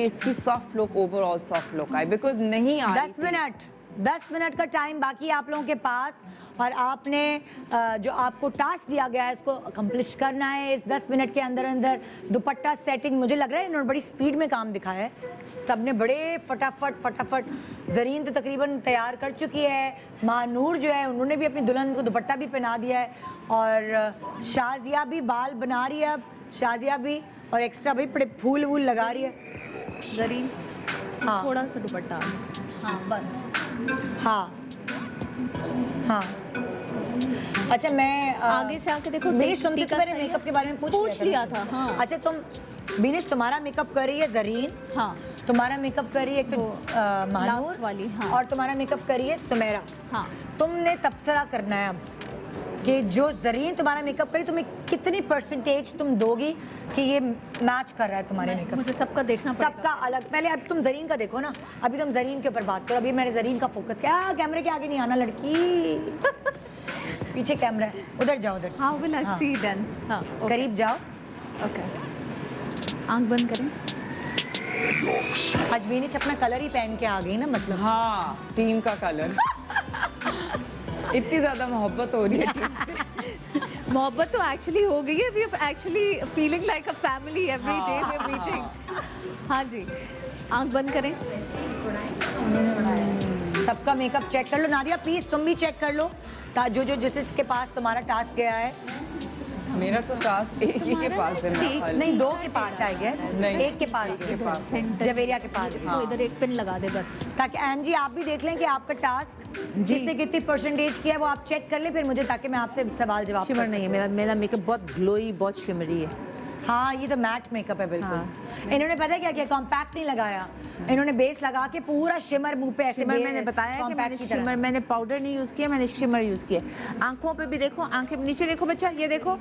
इसकी soft look, overall soft look आए, बिकॉज नहीं आ रही 10 मिनट का टाइम बाकी आप लोगों के पास, और आपने जो आपको टास्क दिया गया है इसको अकम्प्लिश करना है इस 10 मिनट के अंदर। दुपट्टा सेटिंग, मुझे लग रहा है इन्होंने बड़ी स्पीड में काम दिखाया है, सबने बड़े फटाफट। जरीन तो तकरीबन तैयार कर चुकी है, महानूर जो है उन्होंने भी अपनी दुल्हन को दुपट्टा भी पहना दिया है, और शाजिया भी बाल बना रही है, अब शाजिया भी, और एक्स्ट्रा भी बड़े फूल वूल लगा रही है। जरीन, हाँ। थोड़ा सा दुपट्टा, हाँ बस, हाँ। अच्छा, मैं आगे से आके देखो, बीनिश तुमसे तो मैंने मेकअप के बारे में पूछ लिया था। हाँ। अच्छा, बीनिश तुम्हारा मेकअप कर रही है जरीन, हाँ, तुम्हारा मेकअप कर रही है एक तो महानूर वाली, हाँ। और तुम्हारा मेकअप कर रही है सुमेरा। हाँ। तुमने तबसरा करना है अब कि जो जरीन तुम्हारा मेकअप करी, तुम्हें कितनी परसेंटेज तुम दोगी कि ये मैच कर रहा है तुम्हारे मेकअप? मुझे सबका देखना पड़ेगा। सबका अलग। पहले अब तुम जरीन का देखो ना, अभी तुम जरीन के ऊपर बात करो। अभी मैंने जरीन का फोकस किया। कैमरे के आगे नहीं आना लड़की। पीछे कैमरा है, उधर जाओ, उधर। हाउ विल आई हाँ। सी देन? हाँ, करीब जाओ। ओके, आंख बंद करें। अजमीनी अपना कलर ही पहन के आ गई ना, मतलब। हाँ, टीम का कलर। इतनी ज्यादा मोहब्बत हो रही है टीम से। मोहब्बत तो एक्चुअली हो गई है। We are actually feeling like a family every day we are meeting. हाँ जी, आंख बंद करें। सबका मेकअप चेक कर लो। नादिया प्लीज तुम भी चेक कर लो, जो जिसके पास तुम्हारा टास्क गया है। मेरा तो टास्क एक ही के पास है ना, खाली। नहीं, 2 के पास आई है, नहीं, एक के पास, एक के पास। जवेरिया के पास। तो इधर एक पिन लगा दे बस, ताकि एनजी आप भी देख लें कि आपका टास्क जिसने कितनी परसेंटेज किया है वो आप चेक कर ले फिर मुझे, ताकि मैं आपसे सवाल जवाब शिमर नहीं है मेरा मेकअप बहुत ग्लोई, बहुत शिमरी है। हाँ, ये तो मैट मेकअप है बिल्कुल। इन्होंने पता है क्या किया? कॉम्पैक्ट नहीं लगाया, इन्होंने बेस लगा के पूरा शिमर मुंह पे ऐसे। शिमर मैंने बताया कि मैंने शिमर, मैंने पाउडर नहीं यूज किया, मैंने शिमर यूज किया। आंखों पे भी देखो, आंखें नीचे देखो बच्चा, ये देखो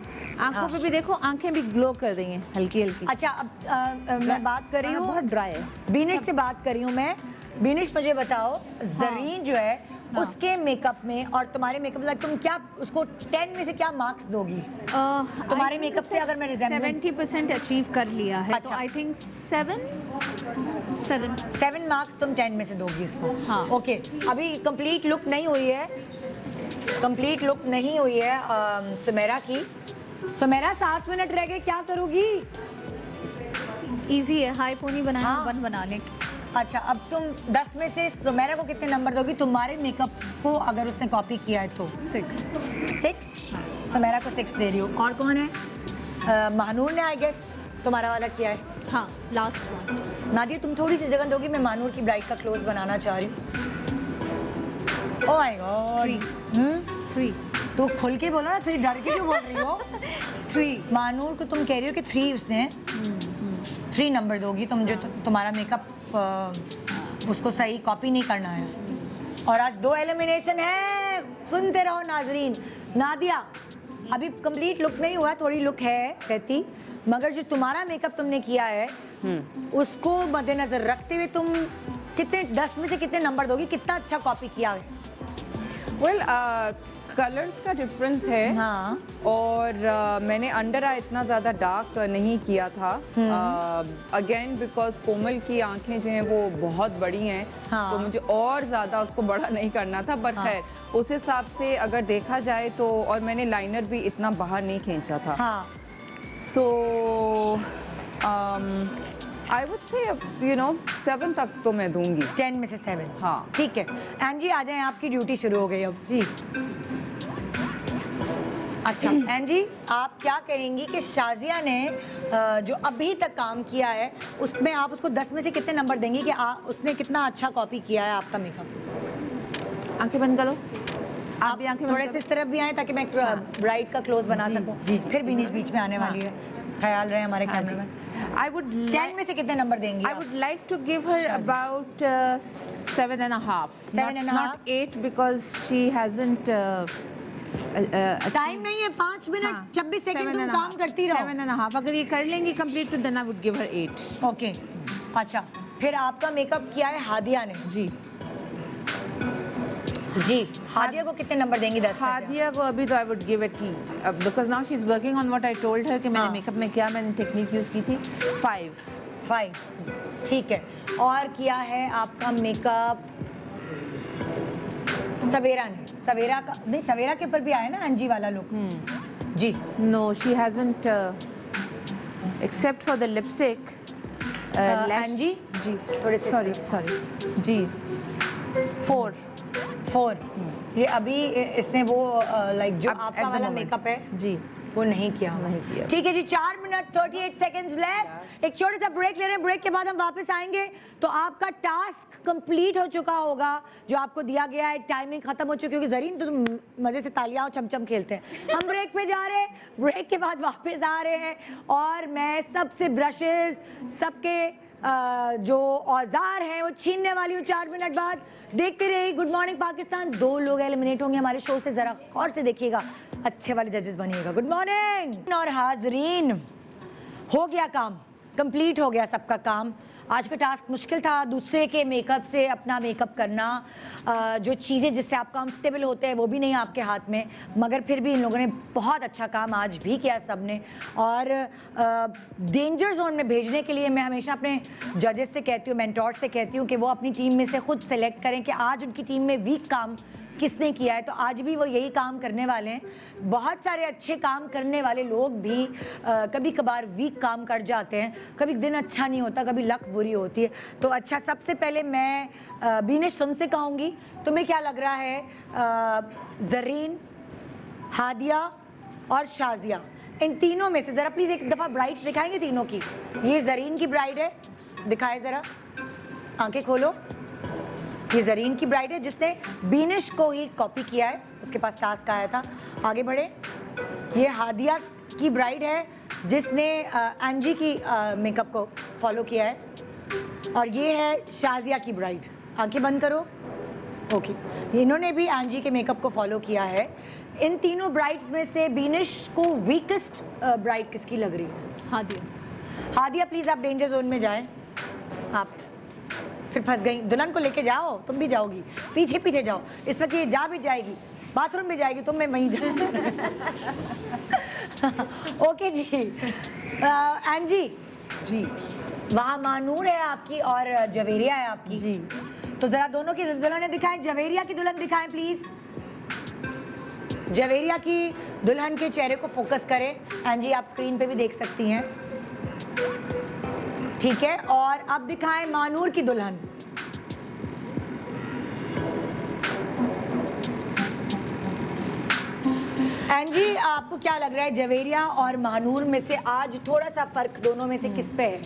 आंखों पे भी देखो, आंखें भी ग्लो कर रही हैं हल्की हल्की। अच्छा, अब मैं बात कर रही हूँ, बहुत ड्राई है। बीनिश से बात कर रही हूँ मैं। बीनिश मुझे बताओ, जरीन जो है उसके मेकअप में और तुम्हारे मेकअप में तुम क्या उसको 10 में से क्या मार्क्स दोगी? तुम्हारे मेकअप से अगर मैं रिजेंबलेंस 70% अचीव कर लिया है। अच्छा। तो आई थिंक 7 मार्क्स तुम 10 में से दोगी इसको। हाँ। ओके, अभी कंप्लीट लुक नहीं हुई है, कंप्लीट लुक नहीं हुई है सुमेरा की। सुमेरा 7 मिनट रह गए, क्या करोगी? इजी है, हाई पोनी बनाना, हाँ। बन बना ले। अच्छा, अब तुम 10 में से सुमेरा को कितने नंबर दोगी तुम्हारे मेकअप को अगर उसने कॉपी किया है तो? 6। सुमेरा को 6 दे रही हो। और कौन है? महानूर ने आई गेस तुम्हारा वाला किया है। हाँ, लास्ट वन। नादिया तुम थोड़ी सी जगह दोगी, मैं महानूर की ब्राइड का क्लोज बनाना चाह रही हूँ। Oh my God. 3 तो खुल के बोलो ना, तुम डर के क्यों बोल रही हो? 3 महानूर को तुम कह रही हो कि 3 उसने 3 नंबर दोगी तुम, जो तुम्हारा मेकअप उसको सही कॉपी नहीं करना है। और आज 2 एलिमिनेशन है, सुनते रहो नाजरीन। नादिया अभी कंप्लीट लुक नहीं हुआ, थोड़ी लुक है कहती, मगर जो तुम्हारा मेकअप तुमने किया है उसको मद्देनजर रखते हुए तुम कितने 10 में से कितने नंबर दोगी? कितना अच्छा कॉपी किया है? वेल, कलर्स का डिफरेंस है। हाँ। और मैंने अंडर आई इतना ज़्यादा डार्क नहीं किया था। अगेन बिकॉज कोमल की आंखें जो हैं वो बहुत बड़ी हैं। हाँ। तो मुझे और ज़्यादा उसको बड़ा नहीं करना था, बट खैर उस हिसाब से अगर देखा जाए तो, और मैंने लाइनर भी इतना बाहर नहीं खींचा था। हाँ। सो आई वुड से 7 तक तो मैं दूंगी। 10 में से 7। हाँ। ठीक है, एनजी आ जाएं, आपकी ड्यूटी शुरू हो गई अब। जी। अच्छा एनजी, आप क्या कहेंगी कि शाजिया ने जो अभी तक काम किया है उसमें आप उसको 10 में से कितने नंबर देंगी कि उसने कितना अच्छा कॉपी किया है आपका मेकअप? आंखें बंद करो। आप भी आंखें थोड़े से इस तरफ भी आए ताकि मैं ब्राइड का क्लोज बना सकूं। फिर बीनिश बीच में आने वाली है, ख्याल रहे हमारे कैमरामैन। I would 10 में से कितने नंबर देंगी? I would like to give her about 7.5. 7.5? Not 8 because she hasn't. Time नहीं है, 5 मिनट 26 सेकंड तुम काम करती रहो। 7.5 अगर ये कर लेंगी कंप्लीट तो then I would give her 8. Okay. अच्छा, फिर आपका मेकअप किया है हादिया ने। जी जी, हादिया को कितने नंबर देंगी 10 में से? हादिया को अभी तो I would give it because now she's working on what I told her कि मैंने मेकअप में क्या मैंने टेक्निक यूज की थी। 5. ठीक है। और किया है आपका मेकअप सवेरा ने। सवेरा का नहीं, सवेरा के ऊपर भी आया ना एनजी वाला लुक। जी। No, she hasn't except for the lipstick. एनजी जी थोड़े से सॉरी जी 4. ये अभी इसने वो लाइक जो अब आपका at the वाला moment. मेकअप है जी वो नहीं किया। ठीक है जी, 4 मिनट 38 सेकंड्स लेफ्ट। एक छोटा सा ब्रेक ले रहे हैं, ब्रेक के बाद हम वापस आएंगे तो आपका टास्क कंप्लीट हो चुका होगा जो आपको दिया गया है। टाइमिंग खत्म हो चुकी होगी। जरीन तो तुम मजे से तालियां और चमचम खेलते हैं। हम ब्रेक पे जा रहे हैं, ब्रेक के बाद वापस आ रहे हैं और मैं सबसे ब्रशेस, सबके जो औजार हैं वो छीनने वाली हूँ 4 मिनट बाद। देखते रहिए गुड मॉर्निंग पाकिस्तान। 2 लोग एलिमिनेट होंगे हमारे शो से, जरा गौर से देखिएगा, अच्छे वाले जजेस बनिएगा। गुड मॉर्निंग और हाजरीन, हो गया काम, कंप्लीट हो गया सबका काम। आज का टास्क मुश्किल था, दूसरे के मेकअप से अपना मेकअप करना, जो चीज़ें जिससे आप कंफर्टेबल होते हैं वो भी नहीं आपके हाथ में, मगर फिर भी इन लोगों ने बहुत अच्छा काम आज भी किया सब ने। और डेंजर जोन में भेजने के लिए मैं हमेशा अपने जजेस से कहती हूँ, मेंटोर से कहती हूँ कि वो अपनी टीम में से खुद सेलेक्ट करें कि आज उनकी टीम में वीक काम किसने किया है, तो आज भी वो यही काम करने वाले हैं। बहुत सारे अच्छे काम करने वाले लोग भी कभी कभार वीक काम कर जाते हैं, कभी दिन अच्छा नहीं होता, कभी लक बुरी होती है। तो अच्छा, सबसे पहले मैं बीनिश तुमसे कहूँगी, तुम्हें क्या लग रहा है ज़रीन, हादिया और शाजिया, इन तीनों में से ज़रा प्लीज़ एक दफ़ा ब्राइड्स दिखाएंगे तीनों की। ये ज़रीन की ब्राइड है, दिखाए ज़रा, आंखें खोलो। ये ज़रीन की ब्राइड है जिसने बीनिश को ही कॉपी किया है, उसके पास टास्क आया था। आगे बढ़े। ये हादिया की ब्राइड है जिसने एंजी की मेकअप को फॉलो किया है। और ये है शाजिया की ब्राइड, आंखें बंद करो। ओके, इन्होंने भी एंजी के मेकअप को फॉलो किया है। इन तीनों ब्राइड्स में से बीनिश को वीकेस्ट ब्राइड किसकी लग रही है? हादिया। हादिया प्लीज़ आप डेंजर जोन में जाएं। आप फिर फंस गई, दुल्हन को लेके जाओ, तुम भी जाओगी, पीछे पीछे जाओ। इस वक्त ये जा भी जाएगी, बाथरूम भी जाएगी, तुम मैं वहीं जा। ओके जी। एंजी जी, वहाँ मानूर है आपकी और जवेरिया है आपकी जी। तो जरा दोनों की दुल्हनें दिखाएं। जवेरिया की दुल्हन दिखाएं प्लीज। जवेरिया की दुल्हन के चेहरे को फोकस करें। एंजी आप स्क्रीन पे भी देख सकती हैं, ठीक है। और अब दिखाएं मानूर की दुल्हन। एंजी आपको क्या लग रहा है, जवेरिया और मानूर में से आज थोड़ा सा फर्क दोनों में से किस पे है?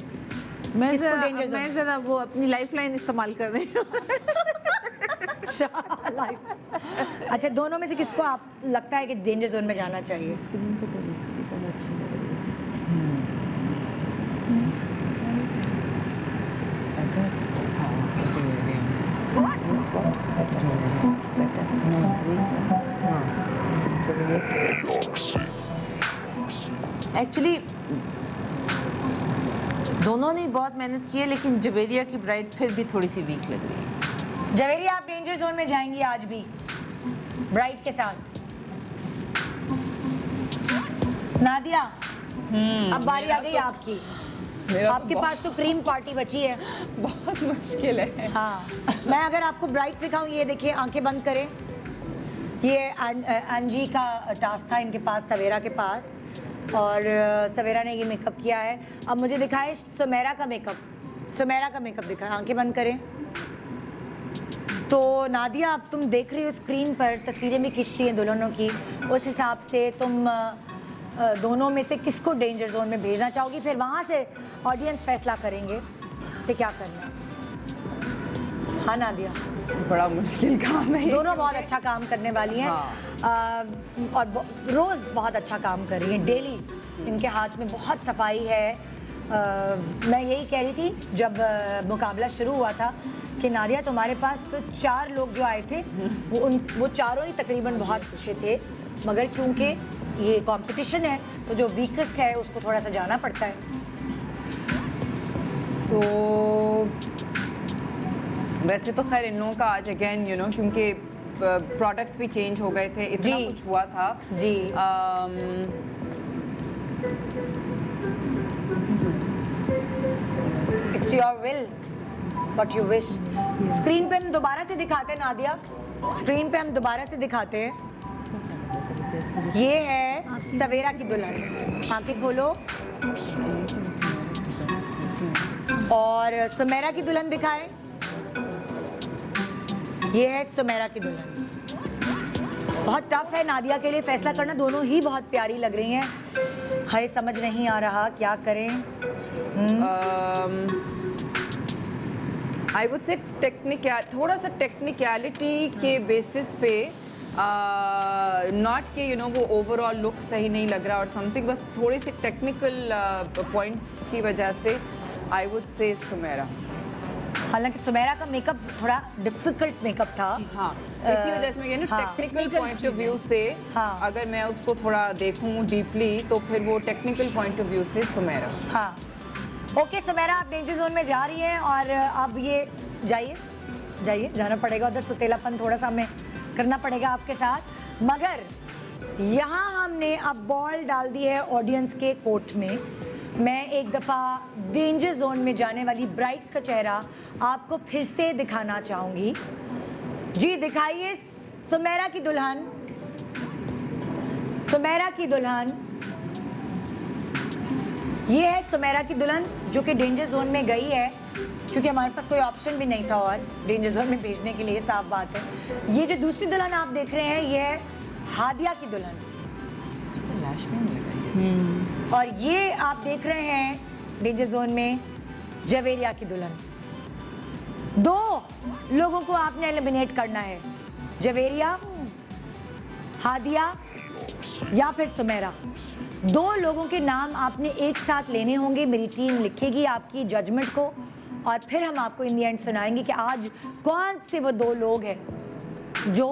मैं किसको danger zone? मैं जरा वो अपनी लाइफ लाइन इस्तेमाल कर रही हूँ। अच्छा, दोनों में से किसको आप लगता है कि डेंजर जोन में जाना चाहिए? एक्चुअली दोनों ने बहुत मेहनत की है, लेकिन जवेरिया की ब्राइड फिर भी थोड़ी सी वीक लग रही है। जवेरिया आप डेंजर जोन में जाएंगी आज भी ब्राइड के साथ। नादिया अब बारी आ गई आपकी। आपके पास तो क्रीम पार्टी बची है। बहुत मुश्किल है। हाँ, मैं अगर आपको ब्राइड दिखाऊं, ये देखिए, आंखें बंद करें। ये एंजी का टास्क था इनके पास, सवेरा के पास, और सवेरा ने ये मेकअप किया है। अब मुझे दिखाएं सुमेरा का मेकअप। सुमेरा का मेकअप दिखाएं, आंखें बंद करें। तो नादिया, अब तुम देख रही हो स्क्रीन पर तस्वीरें भी खिंची हैं दुल्हनों की, उस हिसाब से तुम दोनों में से किसको डेंजर जोन में भेजना चाहोगी? फिर वहाँ से ऑडियंस फैसला करेंगे कि क्या करना है। हाँ नादिया, बड़ा मुश्किल काम है। दोनों बहुत अच्छा काम करने वाली हैं। हाँ। और रोज़ बहुत अच्छा काम कर रही हैं, डेली इनके हाथ में बहुत सफाई है। मैं यही कह रही थी जब मुकाबला शुरू हुआ था कि नादिया तुम्हारे पास तो 4 लोग जो आए थे वो चारों ही तकरीबन बहुत अच्छे थे, मगर क्योंकि ये कंपटीशन है तो जो वीकेस्ट है उसको थोड़ा सा जाना पड़ता है। तो वैसे तो खैर इन लोगों का आज अगेन क्योंकि प्रोडक्ट्स भी चेंज हो गए थे, इतना जी। कुछ हुआ था जी। It's your will, what you wish. Screen पे हम दोबारा से दिखाते हैं नादिया, स्क्रीन पे हम दोबारा से दिखाते हैं। ये है सवेरा की दुल्हन, आंखें खोलो। और सुमेरा की दुल्हन दिखाएं। ये है सुमेरा की दुल्हन। बहुत टफ है नादिया के लिए फैसला करना, दोनों ही बहुत प्यारी लग रही हैं। हाय, समझ नहीं आ रहा क्या करें। आई वुड से थोड़ा सा टेक्निकलिटी के बेसिस पे, नॉट के वो ओवरऑल लुक सही नहीं लग रहा और समथिंग, बस थोड़ी सी टेक्निकल पॉइंट्स की वजह से आई वुड से सुमेरा। हालांकि सुमेरा का मेकअप थोड़ा डिफिकल्ट मेकअप था। हाँ, इसी वजह से मैं हाँ, टेक्निकल पॉइंट ऑफ व्यू से हाँ। अगर मैं उसको थोड़ा देखूं डीपली तो फिर वो टेक्निकल पॉइंट ऑफ व्यू से सुमेरा। हाँ ओके सुमेरा, आप डेंजर जोन में जा रही हैं और अब ये जाइए जाइए, जाना पड़ेगा उधर, सुतेलापन थोड़ा सा हमें करना पड़ेगा आपके साथ। मगर यहाँ हमने अब बॉल डाल दी है ऑडियंस के कोर्ट में। मैं एक दफ़ा डेंजर जोन में जाने वाली ब्राइड्स का चेहरा आपको फिर से दिखाना चाहूँगी। जी दिखाइए सुमेरा की दुल्हन, सुमेरा की दुल्हन। ये है सुमेरा की दुल्हन जो कि डेंजर जोन में गई है, क्योंकि हमारे पास कोई ऑप्शन भी नहीं था और डेंजर जोन में भेजने के लिए, साफ बात है। ये जो दूसरी दुल्हन आप देख रहे हैं ये है हादिया की दुल्हन, और ये आप देख रहे हैं डेंजर जोन में जवेरिया की दुल्हन। दो लोगों को आपने एलिमिनेट करना है, जवेरिया, हादिया या फिर सुमेरा। दो लोगों के नाम आपने एक साथ लेने होंगे। मेरी टीम लिखेगी आपकी जजमेंट को और फिर हम आपको इन दी एंड सुनाएंगे कि आज कौन से वो दो लोग हैं जो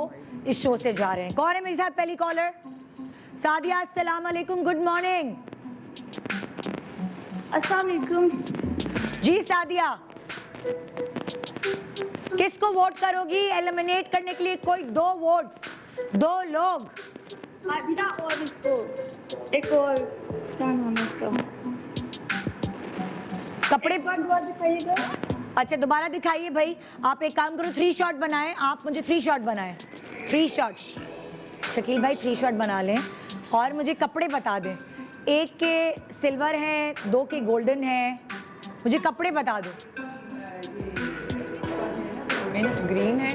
इस शो से जा रहे हैं। कौन है मेरे साथ पहली कॉलर? सादिया, अस्सलाम वालेकुम, गुड मॉर्निंग। अस्सलाम वालेकुम। जी सादिया, किसको वोट करोगी एलिमिनेट करने के लिए? कोई दो वोट्स, दो लोग। हादिया और इसको एक और क्या नाम है इसका? कपड़े पर दोबारा दिखाइएगा। अच्छा दोबारा दिखाइए भाई। आप एक काम करो, 3 शॉट बनाएं, आप मुझे 3 शॉट बनाएं, 3 शॉट। शकील भाई 3 शॉट बना लें और मुझे कपड़े बता दें। एक के सिल्वर हैं, 2 के गोल्डन हैं, मुझे कपड़े बता दो। मिंट ग्रीन है,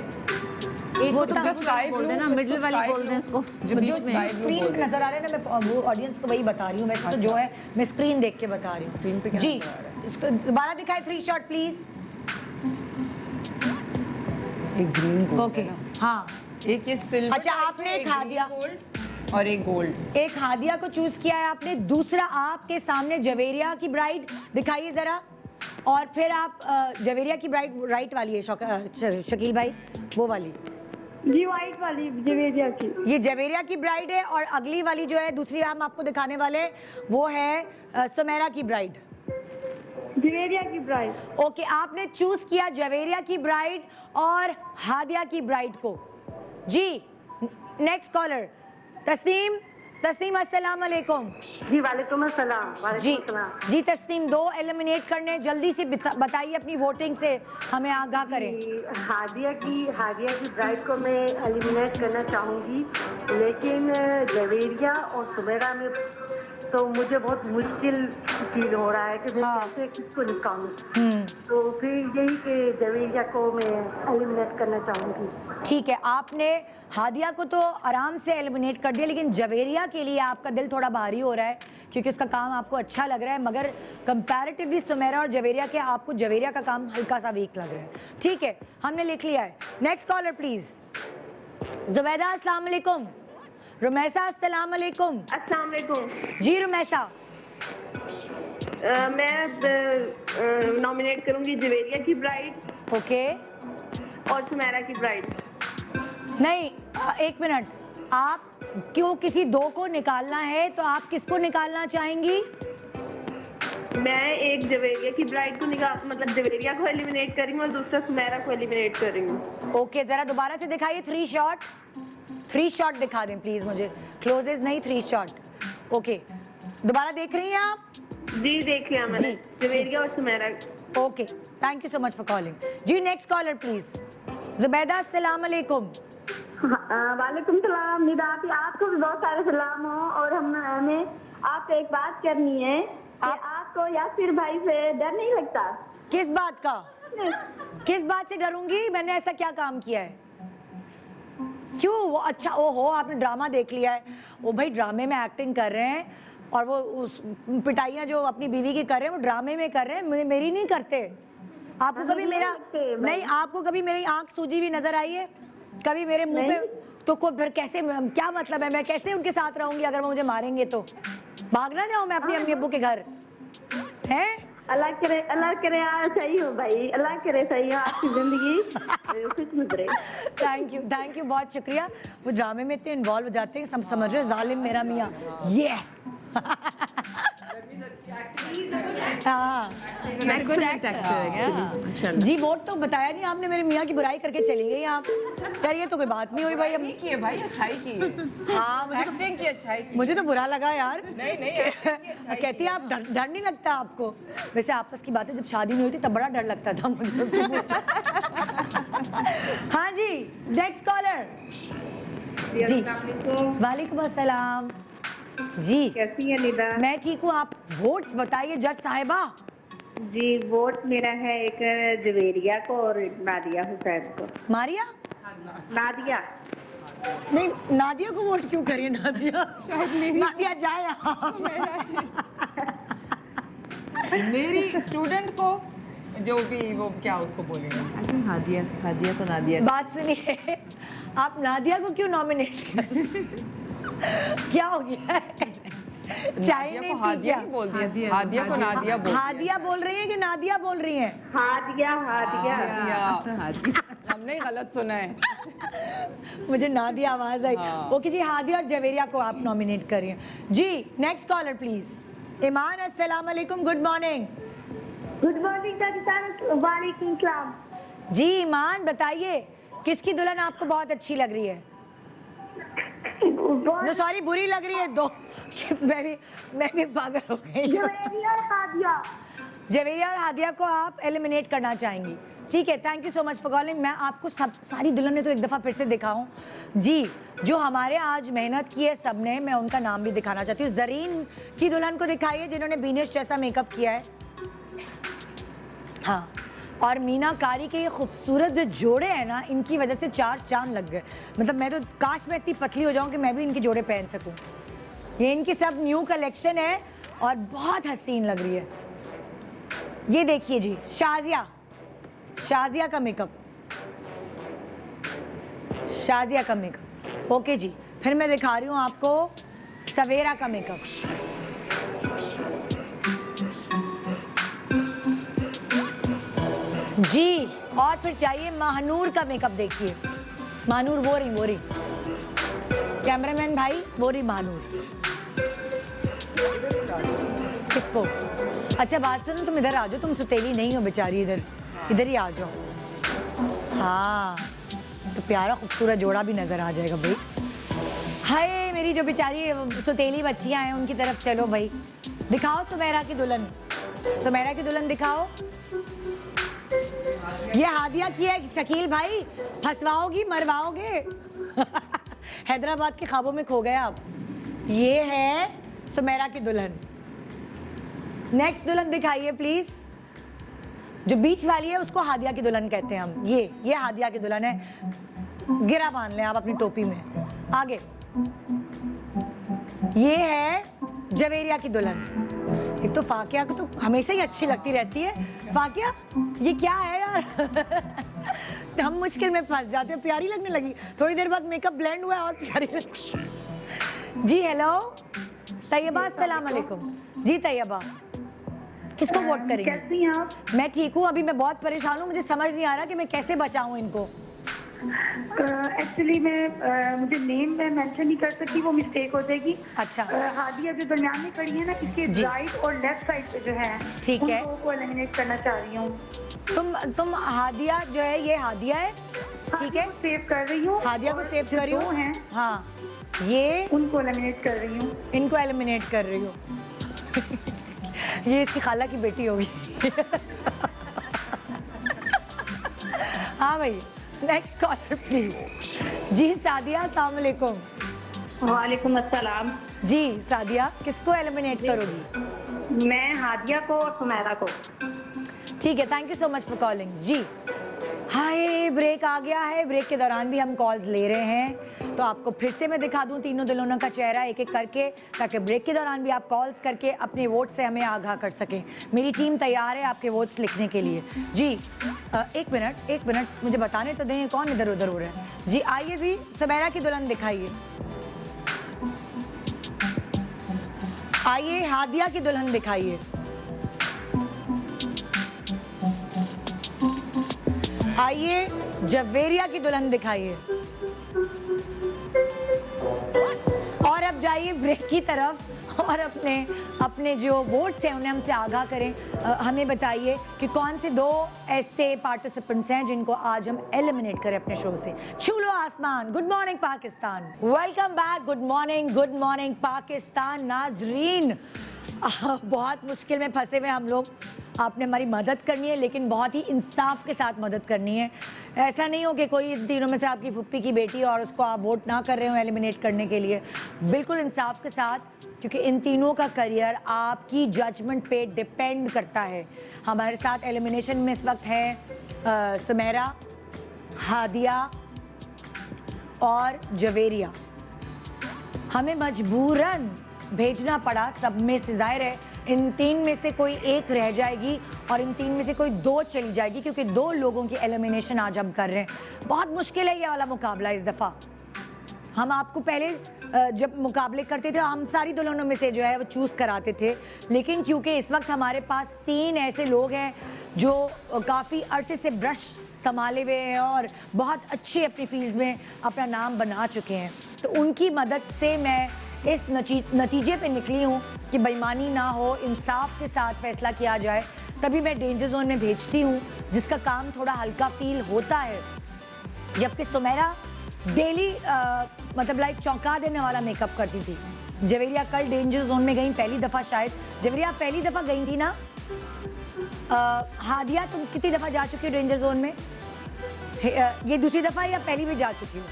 एक वो तो तो स्काई बोल देना, मिडिल वाली बोल दें उसको जो बीच में है। स्क्रीन पे नजर आ रहा है ना, मैं वो ऑडियंस को वही बता रही हूँ। वैसे तो जो है मैं स्क्रीन देख के बता रही हूँ। स्क्रीन पे क्या जी नजर आ रहा है? इसको दोबारा दिखाए 3 शॉट प्लीज। एक ग्रीन गोल्ड ओके हाँ, एक ये सिल्वर। अच्छा, आपने एक हादिया गोल्ड और एक गोल्ड। एक हादिया को चूज किया है आपने। दूसरा आपके सामने जवेरिया की ब्राइड दिखाइए जरा, और फिर आप जवेरिया की ब्राइड राइट वाली है शकील भाई, वो वाली जी वाइट वाली जवेरिया की। ये जवेरिया की ब्राइड है, और अगली वाली जो है दूसरी हम आपको दिखाने वाले वो है सुमेरा की ब्राइड। जवेरिया की ब्राइड। ओके, आपने चूज किया जवेरिया की ब्राइड और हादिया की ब्राइड को। जी नेक्स्ट कॉलर तस्नीम। तस्नीम अस्सलाम वालेकुम। जी वालेकुम अस्सलाम। जी जी तस्नीम, 2 एलिमिनेट करने, जल्दी से बताइए अपनी वोटिंग से हमें आगाह करें। हादिया की ब्राइड को मैं एलिमिनेट करना चाहूँगी, लेकिन जवेरिया और सुमेरा में तो मुझे बहुत मुश्किल फील हो रहा है कि मैं कैसे किसको निकालूं। तो फिर यही कि जवेरिया को मैं एलिमिनेट करना चाहूँगी। ठीक है, आपने हादिया को तो आराम से एलिमिनेट कर दिया, लेकिन जवेरिया के लिए आपका दिल थोड़ा भारी हो रहा है क्योंकि उसका काम आपको अच्छा लग रहा है, मगर कंपैरेटिवली सुमेरा और जवेरिया के आपको जवेरिया का काम हल्का सा वीक लग रहा है। ठीक है, हमने लिख लिया है। Next caller please. जुबैदा अस्सलाम वालेकुम। रुमैसा अस्सलाम वालेकुम। अस्सलाम वालेकुम। जी रुमैसा। मैं नॉमिनेट करूँगी जवेरिया की ब्राइड ओके और सुमेरा की ब्राइड। नहीं, एक मिनट, आप क्यों किसी दो को निकालना है तो आप किसको निकालना चाहेंगी? मैं एक जवेरिया की ब्राइड को मतलब जवेरिया को एलिमिनेट करूंगी और दूसरा सुमेरा को एलिमिनेट करूंगी। ओके, जरा दोबारा से दिखाइए 3 शॉट। 3 शॉट दिखा दें प्लीज मुझे, क्लोजेस नहीं, 3 शॉट। ओके, दोबारा देख रही हैं आप? जी देख लिया मैंने, जवेरिया और Sumera. Okay, thank you so much for calling. जी नेक्स्ट कॉलर प्लीज। जुबैदा अस्सलाम वालेकुम। वालेकुम सलाम। निदाती, आपको भी बहुत सारे सलाम हो, और हमें आपसे एक बात करनी है कि आपको यासिर भाई से डर नहीं लगता? किस बात का? किस बात से डरूंगी? मैंने ऐसा क्या काम किया है? क्यों? वो अच्छा, ओहो आपने ड्रामा देख लिया है। वो भाई ड्रामे में एक्टिंग कर रहे हैं, और वो उस पिटाइयाँ जो अपनी बीवी की कर रहे हैं वो ड्रामे में कर रहे हैं, मेरी नहीं करते। आपको कभी मेरा नहीं, आपको कभी मेरी आंख सूजी हुई नजर आई है? कभी मेरे मुंह पे? तो को फिर कैसे, क्या मतलब है, मैं कैसे उनके साथ रहूंगी अगर वो मुझे मारेंगे तो? भाग ना जाऊं मैं अपनी अम्मी अब्बू के घर? हैं? अल्लाह करे सही हो भाई, अल्लाह करे सही हो, आपकी जिंदगी खुश गुजरे। थैंक यू, बहुत शुक्रिया। वो ड्रामे में इतने इन्वॉल्व हो जाते हैं, सब समझ रहे हैं, जालिम मेरा मियाँ ये हाँ जी। वोट तो बताया नहीं आपने, मेरे मियाँ की बुराई करके चली गई आप। यार ये तो कोई बात नहीं हुई भाई। नहीं किए भाई, अच्छाई की। हाँ एक्टिंग की अच्छाई की। मुझे तो बुरा लगा यार। नहीं कहती है आप डर नहीं लगता आपको? वैसे आपस की बात है, जब शादी नहीं हुई थी तब बड़ा डर लगता था मुझे उसके पीछे। हाँ जी, नेक्स्ट कॉलर जी। वालेकुम अस्सलाम जी, कैसी है निदा? मैं ठीक हूँ, आप वोट्स बताइए जज साहिबा। जी, वोट मेरा है एक जवेरिया को और नादिया हुसैन को। मारिया? नादिया। नहीं, नादिया को वोट क्यों करिए? नादिया जाए। मेरी स्टूडेंट को जो भी वो क्या उसको बोलेंगे, हादिया को नादिया। बात सुनिए, आप नादिया को क्यों नॉमिनेट कर क्या हो गया? चाय नादिया नहीं को हादिया ही बोल दिया, हादिया को नादिया बोल। हादिया बोल रही हैं कि नादिया बोल रही हैं? हादिया। हमने गलत सुना है। मुझे नादिया आवाज आई। ओके जी, हादिया और जवेरिया को आप नॉमिनेट करिए जी। Next caller please. ईमान, अस्सलाम वालेकुम, गुड मॉर्निंग। गुड मॉर्निंग, वालेकुम सलाम। जी ईमान, बताइए किसकी दुल्हन आपको बहुत अच्छी लग रही है? नो सॉरी, बुरी लग रही है दो। मैं भी पागल हो गई। जवेरिया और हादिया को आप एलिमिनेट करना चाहेंगी? ठीक है, thank you so much for calling. मैं आपको सारी दुल्हनें तो एक दफ़ा फिर से दिखाऊं जी, जो हमारे आज मेहनत की है सबने। मैं उनका नाम भी दिखाना चाहती हूँ। जरीन की दुल्हन को दिखाइए, जिन्होंने बीनेश जैसा मेकअप किया है। हाँ, और मीनाकारी के ये खूबसूरत जो जोड़े हैं ना, इनकी वजह से 4 चांद लग गए। मतलब मैं तो काश मैं इतनी पतली हो जाऊं कि मैं भी इनके जोड़े पहन सकूं। ये इनकी सब न्यू कलेक्शन है और बहुत हसीन लग रही है। ये देखिए जी, शाजिया का मेकअप, शाजिया का मेकअप। ओके जी, फिर मैं दिखा रही हूँ आपको सवेरा का मेकअप। जी, और फिर चाहिए महानूर का मेकअप। देखिए महानूर, वो रही कैमरामैन भाई, वो रही महानूर। किसको? अच्छा बात सुनो, तुम इधर आ जाओ, तुम सुतेली नहीं हो बेचारी, इधर ही आ जाओ। हाँ, तो प्यारा खूबसूरत जोड़ा भी नजर आ जाएगा भाई। हाय, मेरी जो बेचारी सुतेली बच्चियां हैं उनकी तरफ चलो भाई। दिखाओ सुमेरा की दुल्हन, सुमेरा की दुल्हन दिखाओ। ये हादिया की है शकील भाई, फंसवाओगी मरवाओगे। हैदराबाद के ख्वाबों में खो गए आप। ये है सुमेरा की दुल्हन। नेक्स्ट दुल्हन दिखाइए प्लीज। जो बीच वाली है उसको हादिया की दुल्हन कहते हैं हम। ये हादिया की दुल्हन है। गिरा बांध लें आप अपनी टोपी में। आगे ये है जवेरिया की दुल्हन। एक तो फाकिया को तो हमेशा ही अच्छी लगती रहती है। फाकिया, ये क्या है यार? हम मुश्किल में फंस जाते हैं। प्यारी लगने लगी, थोड़ी देर बाद मेकअप ब्लेंड हुआ और प्यारी लगी। जी हेलो तैयबा, अस्सलाम वालेकुम। जी तैयबा, किसको वोट करेंगे? कैसी हैं आप? मैं ठीक हूँ, अभी मैं बहुत परेशान हूँ। मुझे समझ नहीं आ रहा कि मैं कैसे बचाऊँ इनको। एक्चुअली मैं मुझे नेम में मेंशन नहीं कर सकती, वो मिस्टेक हो जाएगी। अच्छा। हादिया जो दरमियान में खड़ी है ना, इसके राइट और लेफ्ट साइड पे जो है, ठीक है, उनको एलिमिनेट करना चाह रही हूँ। तुम हादिया जो है, ये हादिया है, ठीक है, सेव कर रही हूँ। हादिया को सेव कर रही हूँ। हैं हाँ, ये उनको एलिमिनेट कर रही हूँ। इनको एलिमिनेट कर रही हूँ। ये इसकी खाला की बेटी होगी। हाँ भाई, नेक्स्ट कॉलर प्लीज। जी सादिया, अस्सलाम वालेकुम। वालेकुम अस्सलाम। जी सादिया, किसको एलिमिनेट करोगी? मैं हादिया को और सुमेरा को। ठीक है, thank you so much for calling. जी हाय, ब्रेक आ गया है। ब्रेक के दौरान भी हम कॉल्स ले रहे हैं, तो आपको फिर से मैं दिखा दूं तीनों दुल्हनों का चेहरा एक एक करके, ताकि ब्रेक के दौरान भी आप कॉल्स करके अपने वोट से हमें आगाह कर सकें। मेरी टीम तैयार है आपके वोट्स लिखने के लिए। जी एक मिनट मुझे बताने तो दें, कौन इधर उधर हो रहा है। जी आइए जी, सुमेरा की दुल्हन दिखाइए। आइए हादिया की दुल्हन दिखाइए। आइए जवेरिया की दुल्हन दिखाइए। और अब जाइए ब्रेक की तरफ और अपने जो वोट्स हैं उन्हें हमसे आगाह करें। हमें बताइए कि कौन से 2 ऐसे पार्टिसिपेंट्स हैं जिनको आज हम एलिमिनेट करें अपने शो से। छू लो आसमान। Good morning Pakistan, welcome back. Good morning Pakistan. नाजरीन, बहुत मुश्किल में फंसे हुए हम लोग। आपने हमारी मदद करनी है, लेकिन बहुत ही इंसाफ के साथ मदद करनी है। ऐसा नहीं हो कि कोई इन तीनों में से आपकी फुप्पी की बेटी और उसको आप वोट ना कर रहे हो एलिमिनेट करने के लिए। बिल्कुल इंसाफ के साथ, क्योंकि इन तीनों का करियर आपकी जजमेंट पे डिपेंड करता है। हमारे साथ एलिमिनेशन में इस वक्त है सुमेरा, हादिया और जवेरिया। हमें मजबूरन भेजना पड़ा सब में से। जाहिर है इन 3 में से कोई एक रह जाएगी और इन 3 में से कोई 2 चली जाएगी, क्योंकि 2 लोगों की एलिमिनेशन आज हम कर रहे हैं। बहुत मुश्किल है ये वाला मुकाबला इस दफ़ा। हम आपको पहले जब मुकाबले करते थे हम सारी दुल्हनों में से जो है वो चूज़ कराते थे, लेकिन क्योंकि इस वक्त हमारे पास 3 ऐसे लोग हैं जो काफ़ी अरसे से ब्रश संभाले हुए हैं और बहुत अच्छे अपनी फील्ड में अपना नाम बना चुके हैं, तो उनकी मदद से मैं इस नतीजे पे निकली हूँ कि बेईमानी ना हो, इंसाफ के साथ फैसला किया जाए। तभी मैं डेंजर जोन में भेजती हूँ, जिसका काम थोड़ा हल्का फील होता है। जबकि सुमेरा डेली मतलब लाइक चौंका देने वाला मेकअप करती थी। जवेरिया कल डेंजर जोन में गई पहली दफ़ा शायद। जवेरिया पहली दफ़ा गई थी ना? हादिया तुम कितनी दफ़ा जा चुकी हो डेंजर जोन में? ये दूसरी दफ़ा या पहली भी जा चुकी हो?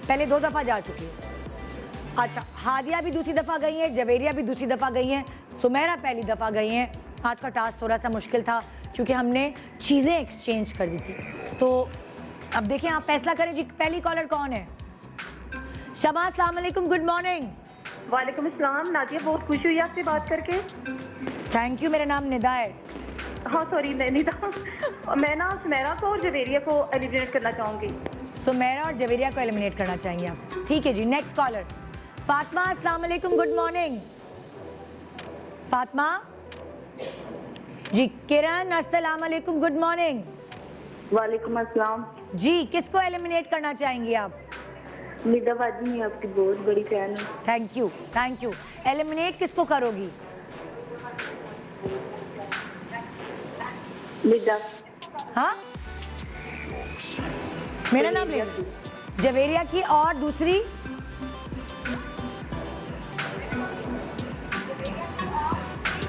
पहले 2 दफ़ा जा चुकी हो। अच्छा, हादिया भी दूसरी दफ़ा गई है, जवेरिया भी दूसरी दफ़ा गई हैं, सुमेरा पहली दफ़ा गई हैं। आज का टास्क थोड़ा सा मुश्किल था क्योंकि हमने चीज़ें एक्सचेंज कर दी थी। तो अब देखें, आप फैसला करें जी। पहली कॉलर कौन है? शमा, अस्सलाम वालेकुम, गुड मॉर्निंग। वालेकुम अस्सलाम। नादिया, बहुत खुशी हुई आपसे बात करके। Thank you. मेरा नाम निदा है। हाँ सॉरी, निदा। मैं ना सुमेरा को और जवेरिया को एलिमिनेट करना चाहूँगी। सुमेरा और जवेरिया को एलिमिनेट करना चाहेंगे आप? ठीक है जी। नेक्स्ट कॉलर फातिमा, अस्सलाम वालेकुम, गुड मॉर्निंग। फातिमा जी। किरण, अस्सलाम वालेकुम, गुड मॉर्निंग। वालेकुम अस्सलाम जी। किसको एलिमिनेट करना चाहेंगी आप? निदा बाजी, मैं आपकी बहुत बड़ी फैन हूँ। Thank you, thank you. Eliminate किसको करोगी? निदा। हाँ, मेरा नाम ले जवेरिया की। और दूसरी?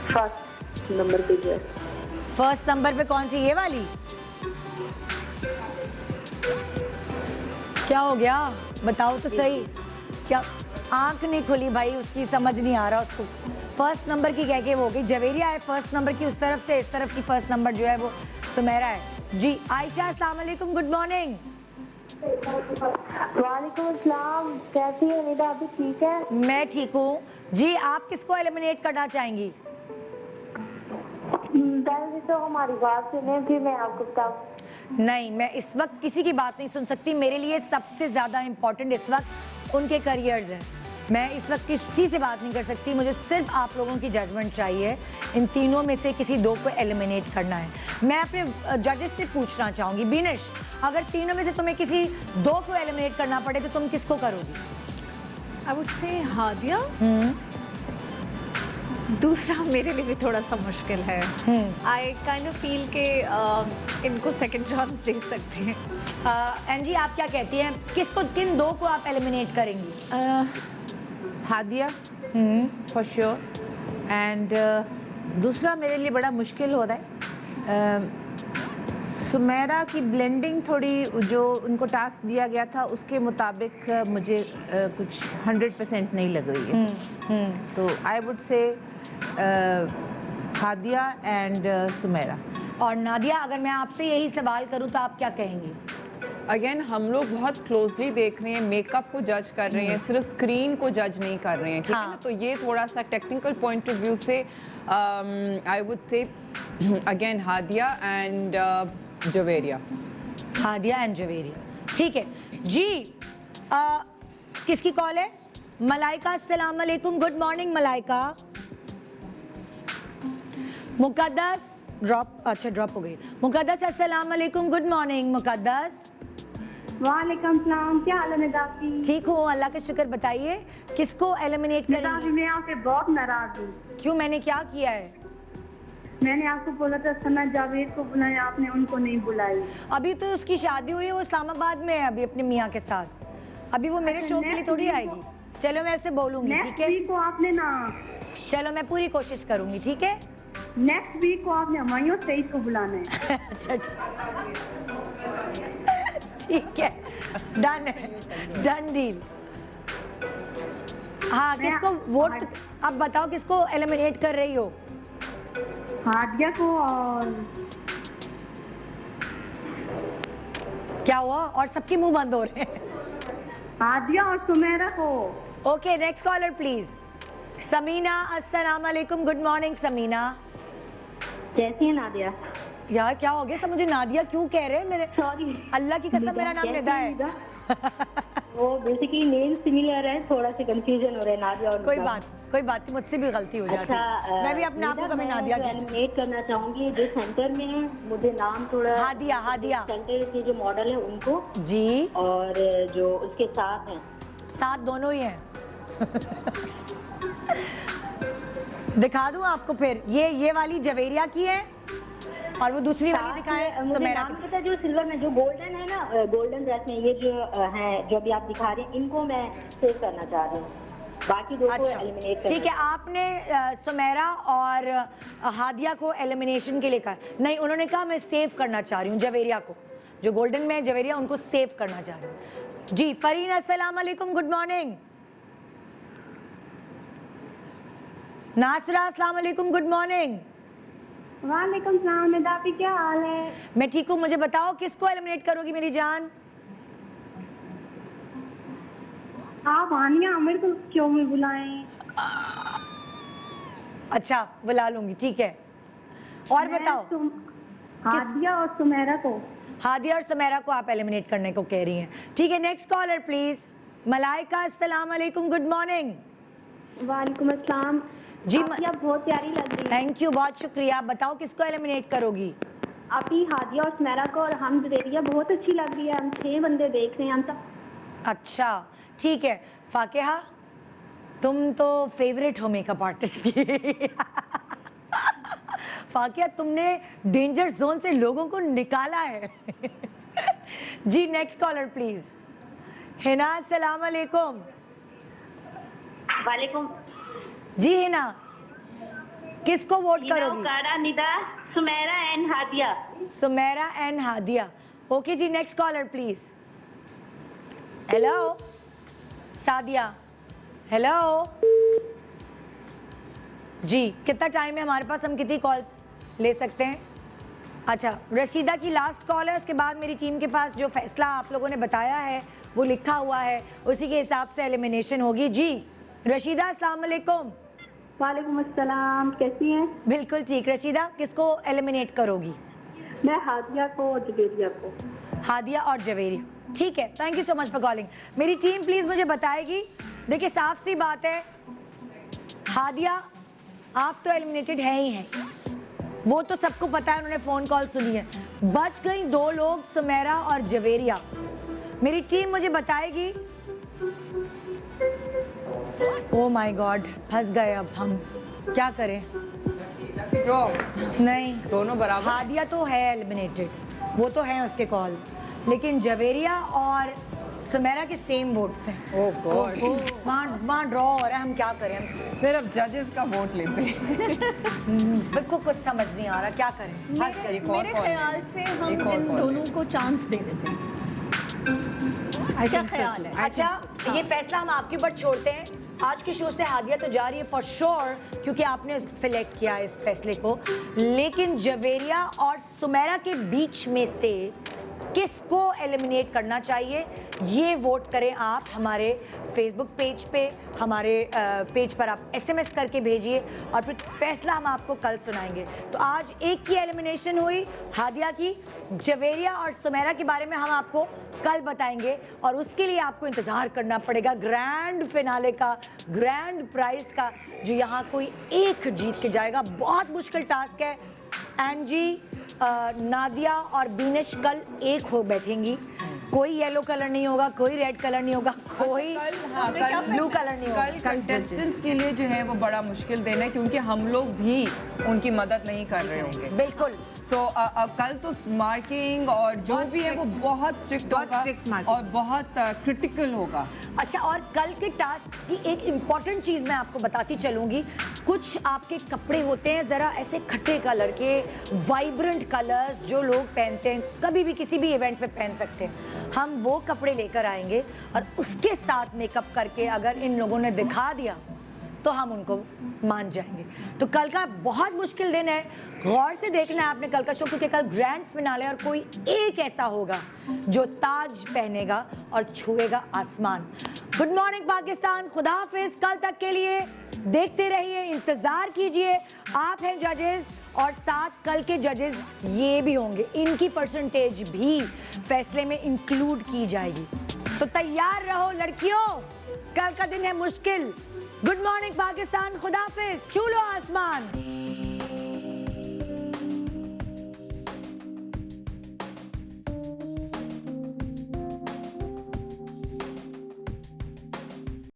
फर्स्ट नंबर पे जो है। फर्स्ट नंबर पे कौन सी? ये वाली? क्या हो गया बताओ तो सही। क्या आंख नहीं खुली भाई उसकी, समझ नहीं आ रहा उसको। फर्स्ट नंबर की कह के वो हो गई। जवेरिया है फर्स्ट नंबर की उस तरफ से, इस तरफ की फर्स्ट नंबर जो है वो सुमेरा है जी। आयशा, अस्सलाम वालेकुम, गुड मॉर्निंग। वालेकुम अस्सलाम। कैसी है निदा? अभी ठीक है? मैं ठीक हूँ जी। आप किसको एलिमिनेट करना चाहेंगी? पहले तो हमारी बात सुने फिर मैं आपको बताऊँ। नहीं, मैं इस वक्त किसी की बात नहीं सुन सकती। मेरे लिए सबसे ज़्यादा इम्पोर्टेंट इस वक्त उनके करियर्स हैं। मैं इस वक्त किसी से बात नहीं कर सकती। मुझे सिर्फ आप लोगों की जजमेंट चाहिए। इन तीनों में से किसी 2 को एलिमिनेट करना है। मैं अपने जजेस से पूछना चाहूँगी, बीनिश, अगर तीनों में से तुम्हें किसी 2 को एलिमिनेट करना पड़े तो तुम किसको करोगी? I would say Hadiya. दूसरा मेरे लिए भी थोड़ा सा मुश्किल है। आई काइंड ऑफ फील के इनको सेकंड चांस दे सकते हैं। एंजी, आप क्या कहती हैं? किसको, किन 2 को आप एलिमिनेट करेंगी? Hadiya for sure. एंड दूसरा मेरे लिए बड़ा मुश्किल हो रहा है। सुमेरा की ब्लेंडिंग थोड़ी, जो उनको टास्क दिया गया था उसके मुताबिक मुझे कुछ 100% नहीं लग रही है। तो I would say Hadiya and Sumera. और नादिया, अगर मैं आपसे यही सवाल करूं तो आप क्या कहेंगी? अगेन हम लोग बहुत क्लोजली देख रहे हैं, मेकअप को जज कर रहे हैं, सिर्फ स्क्रीन को जज नहीं कर रहे हैं, ठीक है ना? तो ये थोड़ा सा टेक्निकल पॉइंट ऑफ व्यू से I would say again Hadiya and Javeria. Hadiya and Javeria, ठीक है जी। किसकी कॉल है? मलाइका, अस्सलाम वालेकुम, गुड मॉर्निंग मलाइका। मुकद्दस, ड्रॉप, अच्छा ड्रॉप हो गई। मुकद्दस अस्सलाम वालेकुम, गुड मॉर्निंग मुकद्दस। वालेकुम सलाम, क्या हाल है निदाफ जी? ठीक हूँ अल्लाह का शुक्र। बताइए किसको एलिमिनेट निदाफ जी, करेंगे? मैं आपसे बहुत नाराज हूँ। क्यों, मैंने क्या किया है? मैंने आपको बोला था सना जावेद को बुलाया, आपने उनको नहीं बुलाई। अभी तो उसकी शादी हुई है, वो इस्लामाबाद में है अभी अपने मियाँ के साथ। अभी वो मेरे अच्छा, शो के लिए next थोड़ी week आएगी। चलो मैं ऐसे बोलूंगी, ठीक नेक्स्ट है? वीक को आपने ना, चलो मैं पूरी कोशिश करूंगी, ठीक है? नेक्स्ट वीक को आपने हमायूं सईद को बुलाना है। अच्छा ठीक है, डन है, डन डील। हाँ, किसको वोट, अब बताओ किसको एलिमिनेट कर रही हो? हादिया को और क्या हुआ? और सबके मुंह बंद हो रहे हैं। हादिया और सुमेरा को। Okay, next caller please. Samina, अस्सलाम वालेकुम, गुड मॉर्निंग समीना। कैसी है नादिया? यार क्या हो गया सब, मुझे नादिया क्यों कह रहे हैं? मेरे सॉरी, अल्लाह की कसम मेरा नाम निदा है। वो बेसिकली नेम सिमिलर है, थोड़ा सा कंफ्यूजन हो रहा है नादिया और कोई निदा। बात नहीं, मुझसे भी गलती हो जाती है। अच्छा, मैं भी अपने आप को कभी नादिया कहती हूँ। एलिमिनेट करना चाहूंगी जो सेंटर में है, मुझे नाम थोड़ा हादिया सेंटर के जो मॉडल है उनको, जी, और जो उसके साथ हैं, साथ दोनों ही हैं। दिखा दूं आपको फिर? ये वाली जवेरिया की है और वो दूसरी वाली दिखाएं मुझे सुमेरा नाम की। पता है, जो सिल्वर में जो गोल्डन है ना, गोल्डन ड्रेस में ये जो है, जो अभी आप दिखा रहे हैं, इनको मैं सेव करना चाह रही हूँ, बाकी दो को एलिमिनेट करना। ठीक है, आपने सुमेरा और हादिया को एलिमिनेशन के लिए कहा। नहीं, उन्होंने कहा मैं सेव करना चाह रही हूँ जवेरिया को, जो गोल्डन में है जवेरिया, उनको सेव करना चाह रही हूँ। जी फरीन, अस्सलाम वालेकुम, गुड मॉर्निंग। नासरा, अस्सलाम वालेकुम, गुड मॉर्निंग। वालेकुम सलाम, निदाफी क्या हाल है? मैं ठीक हूँ, मुझे बताओ किसको एलिमिनेट करोगी मेरी जान? आप हानिया आमिर को क्यों नहीं बुलाएं? अच्छा, बुला लूंगी, ठीक है। और बताओ, हादिया और सुमेरा को। हादिया और सुमेरा को आप एलिमिनेट करने को कह रही हैं, ठीक है। Next caller please. मलाइका, अस्सलाम वालेकुम, गुड मॉर्निंग। वालेकुम अस्सलाम जी, आप बहुत प्यारी लग रही है। थैंक यू, बहुत शुक्रिया। आप बताओ किसको एलिमिनेट करोगी? अभी हादिया और सुमेरा को, और हम जवेरिया बहुत अच्छी लग रही है। हम 6 बंदे देख रहे हैं हम सब। अच्छा ठीक है। फाकिहा, तुम तो फेवरेट हो मेकअप आर्टिस्ट की। फाकिया, तुमने डेंजर जोन से लोगों को निकाला है। जी नेक्स्ट कॉलर प्लीज। हिना, अस्सलाम वालेकुम। वालेकुम। जी हिना, किसको वोट करोगी? काड़ा, Nida, Sumera and Hadia. Sumera and Hadia. Okay जी, next caller please. Hello Sadia, hello जी, कितना टाइम है हमारे पास? हम कितनी कॉल्स ले सकते हैं? अच्छा, रशीदा की लास्ट कॉल है, उसके बाद मेरी टीम के पास जो फैसला आप लोगों ने बताया है वो लिखा हुआ है, उसी के हिसाब से एलिमिनेशन होगी। जी रशीदा, अस्सलाम वालेकुम। वालेकुम अस्सलाम, कैसी हैं? बिल्कुल ठीक। रशीदा, किसको एलिमिनेट करोगी? मैं हादिया को और जवेरिया को। हादिया और जवेरिया, ठीक है। Thank you so much for calling. मेरी टीम प्लीज मुझे बताएगी। देखिए साफ सी बात है, हादिया आप तो एलिमिनेटेड है ही हैं, वो तो सबको पता है, उन्होंने फोन कॉल सुनी है। बच गई 2 लोग, सुमेरा और जवेरिया। मेरी टीम मुझे बताएगी। ओ माय गॉड, फंस गए। अब हम क्या करें? ड्रॉ नहीं, दोनों बराबर। हादिया तो है एलिमिनेटेड, वो तो है उसके कॉल, लेकिन जवेरिया और सुमेरा के सेम वोट्स हैं। ओह गॉड, वहाँ ड्रॉ हो रहा है, हम क्या करें? फिर अब जजेस का वोट लेते हैं। बिल्कुल कुछ समझ नहीं आ रहा, क्या करें? मेरे ख्याल से हम इन दोनों को चांस दे देते हैं। क्या ख्याल है? अच्छा, ये फैसला हम आपके ऊपर छोड़ते हैं। आज के शो से हादिया तो जा रही है फॉर श्योर, क्योंकि आपने सिलेक्ट किया इस फैसले को, लेकिन जवेरिया और सुमेरा के बीच में से किसको एलिमिनेट करना चाहिए, ये वोट करें आप हमारे फेसबुक पेज पे, हमारे पेज पर आप SMS करके भेजिए, और फिर फैसला हम आपको कल सुनाएंगे। तो आज एक की एलिमिनेशन हुई, हादिया की। जवेरिया और सुमेरा के बारे में हम आपको कल बताएंगे, और उसके लिए आपको इंतजार करना पड़ेगा ग्रैंड फिनाले का, ग्रैंड प्राइज का, जो यहाँ कोई एक जीत के जाएगा। बहुत मुश्किल टास्क है, एंजी, नादिया और बीनिश कल एक हो बैठेंगी। कोई येलो कलर नहीं होगा, कोई रेड कलर नहीं होगा, कोई ब्लू कलर नहीं होगा। कल कंटेस्टेंट्स के लिए जो है वो बड़ा मुश्किल दिन है, क्योंकि हम लोग भी उनकी मदद नहीं कर रहे होंगे। बिल्कुल। सो कल तो मार्किंग और जो भी है वो बहुत स्ट्रिक्ट होगा और बहुत क्रिटिकल होगा। अच्छा, और कल के टास्क की एक इम्पॉर्टेंट चीज मैं आपको बताती चलूंगी। कुछ आपके कपड़े होते हैं जरा ऐसे खट्टे कलर के, वाइब्रेंट कलर्स जो लोग पहनते हैं, कभी भी किसी भी इवेंट पे पहन सकते हैं। हम वो कपड़े लेकर आएंगे और उसके साथ मेकअप करके अगर इन लोगों ने दिखा दिया तो हम उनको मान जाएंगे। तो कल का बहुत मुश्किल दिन है, गौर से देखना है आपने कल का शो, क्योंकि कल ग्रैंड फिनाले और कोई एक ऐसा होगा जो ताज पहनेगा और छुएगा आसमान। गुड मॉर्निंग पाकिस्तान, खुदा हाफिज। कल तक के लिए देखते रहिए, इंतजार कीजिए। आप हैं जजेस और साथ कल के जजेस ये भी होंगे, इनकी परसेंटेज भी फैसले में इंक्लूड की जाएगी। तो तैयार रहो लड़कियों, कल का दिन है मुश्किल। गुड मॉर्निंग पाकिस्तान, खुदा हाफिज, छू लो आसमान।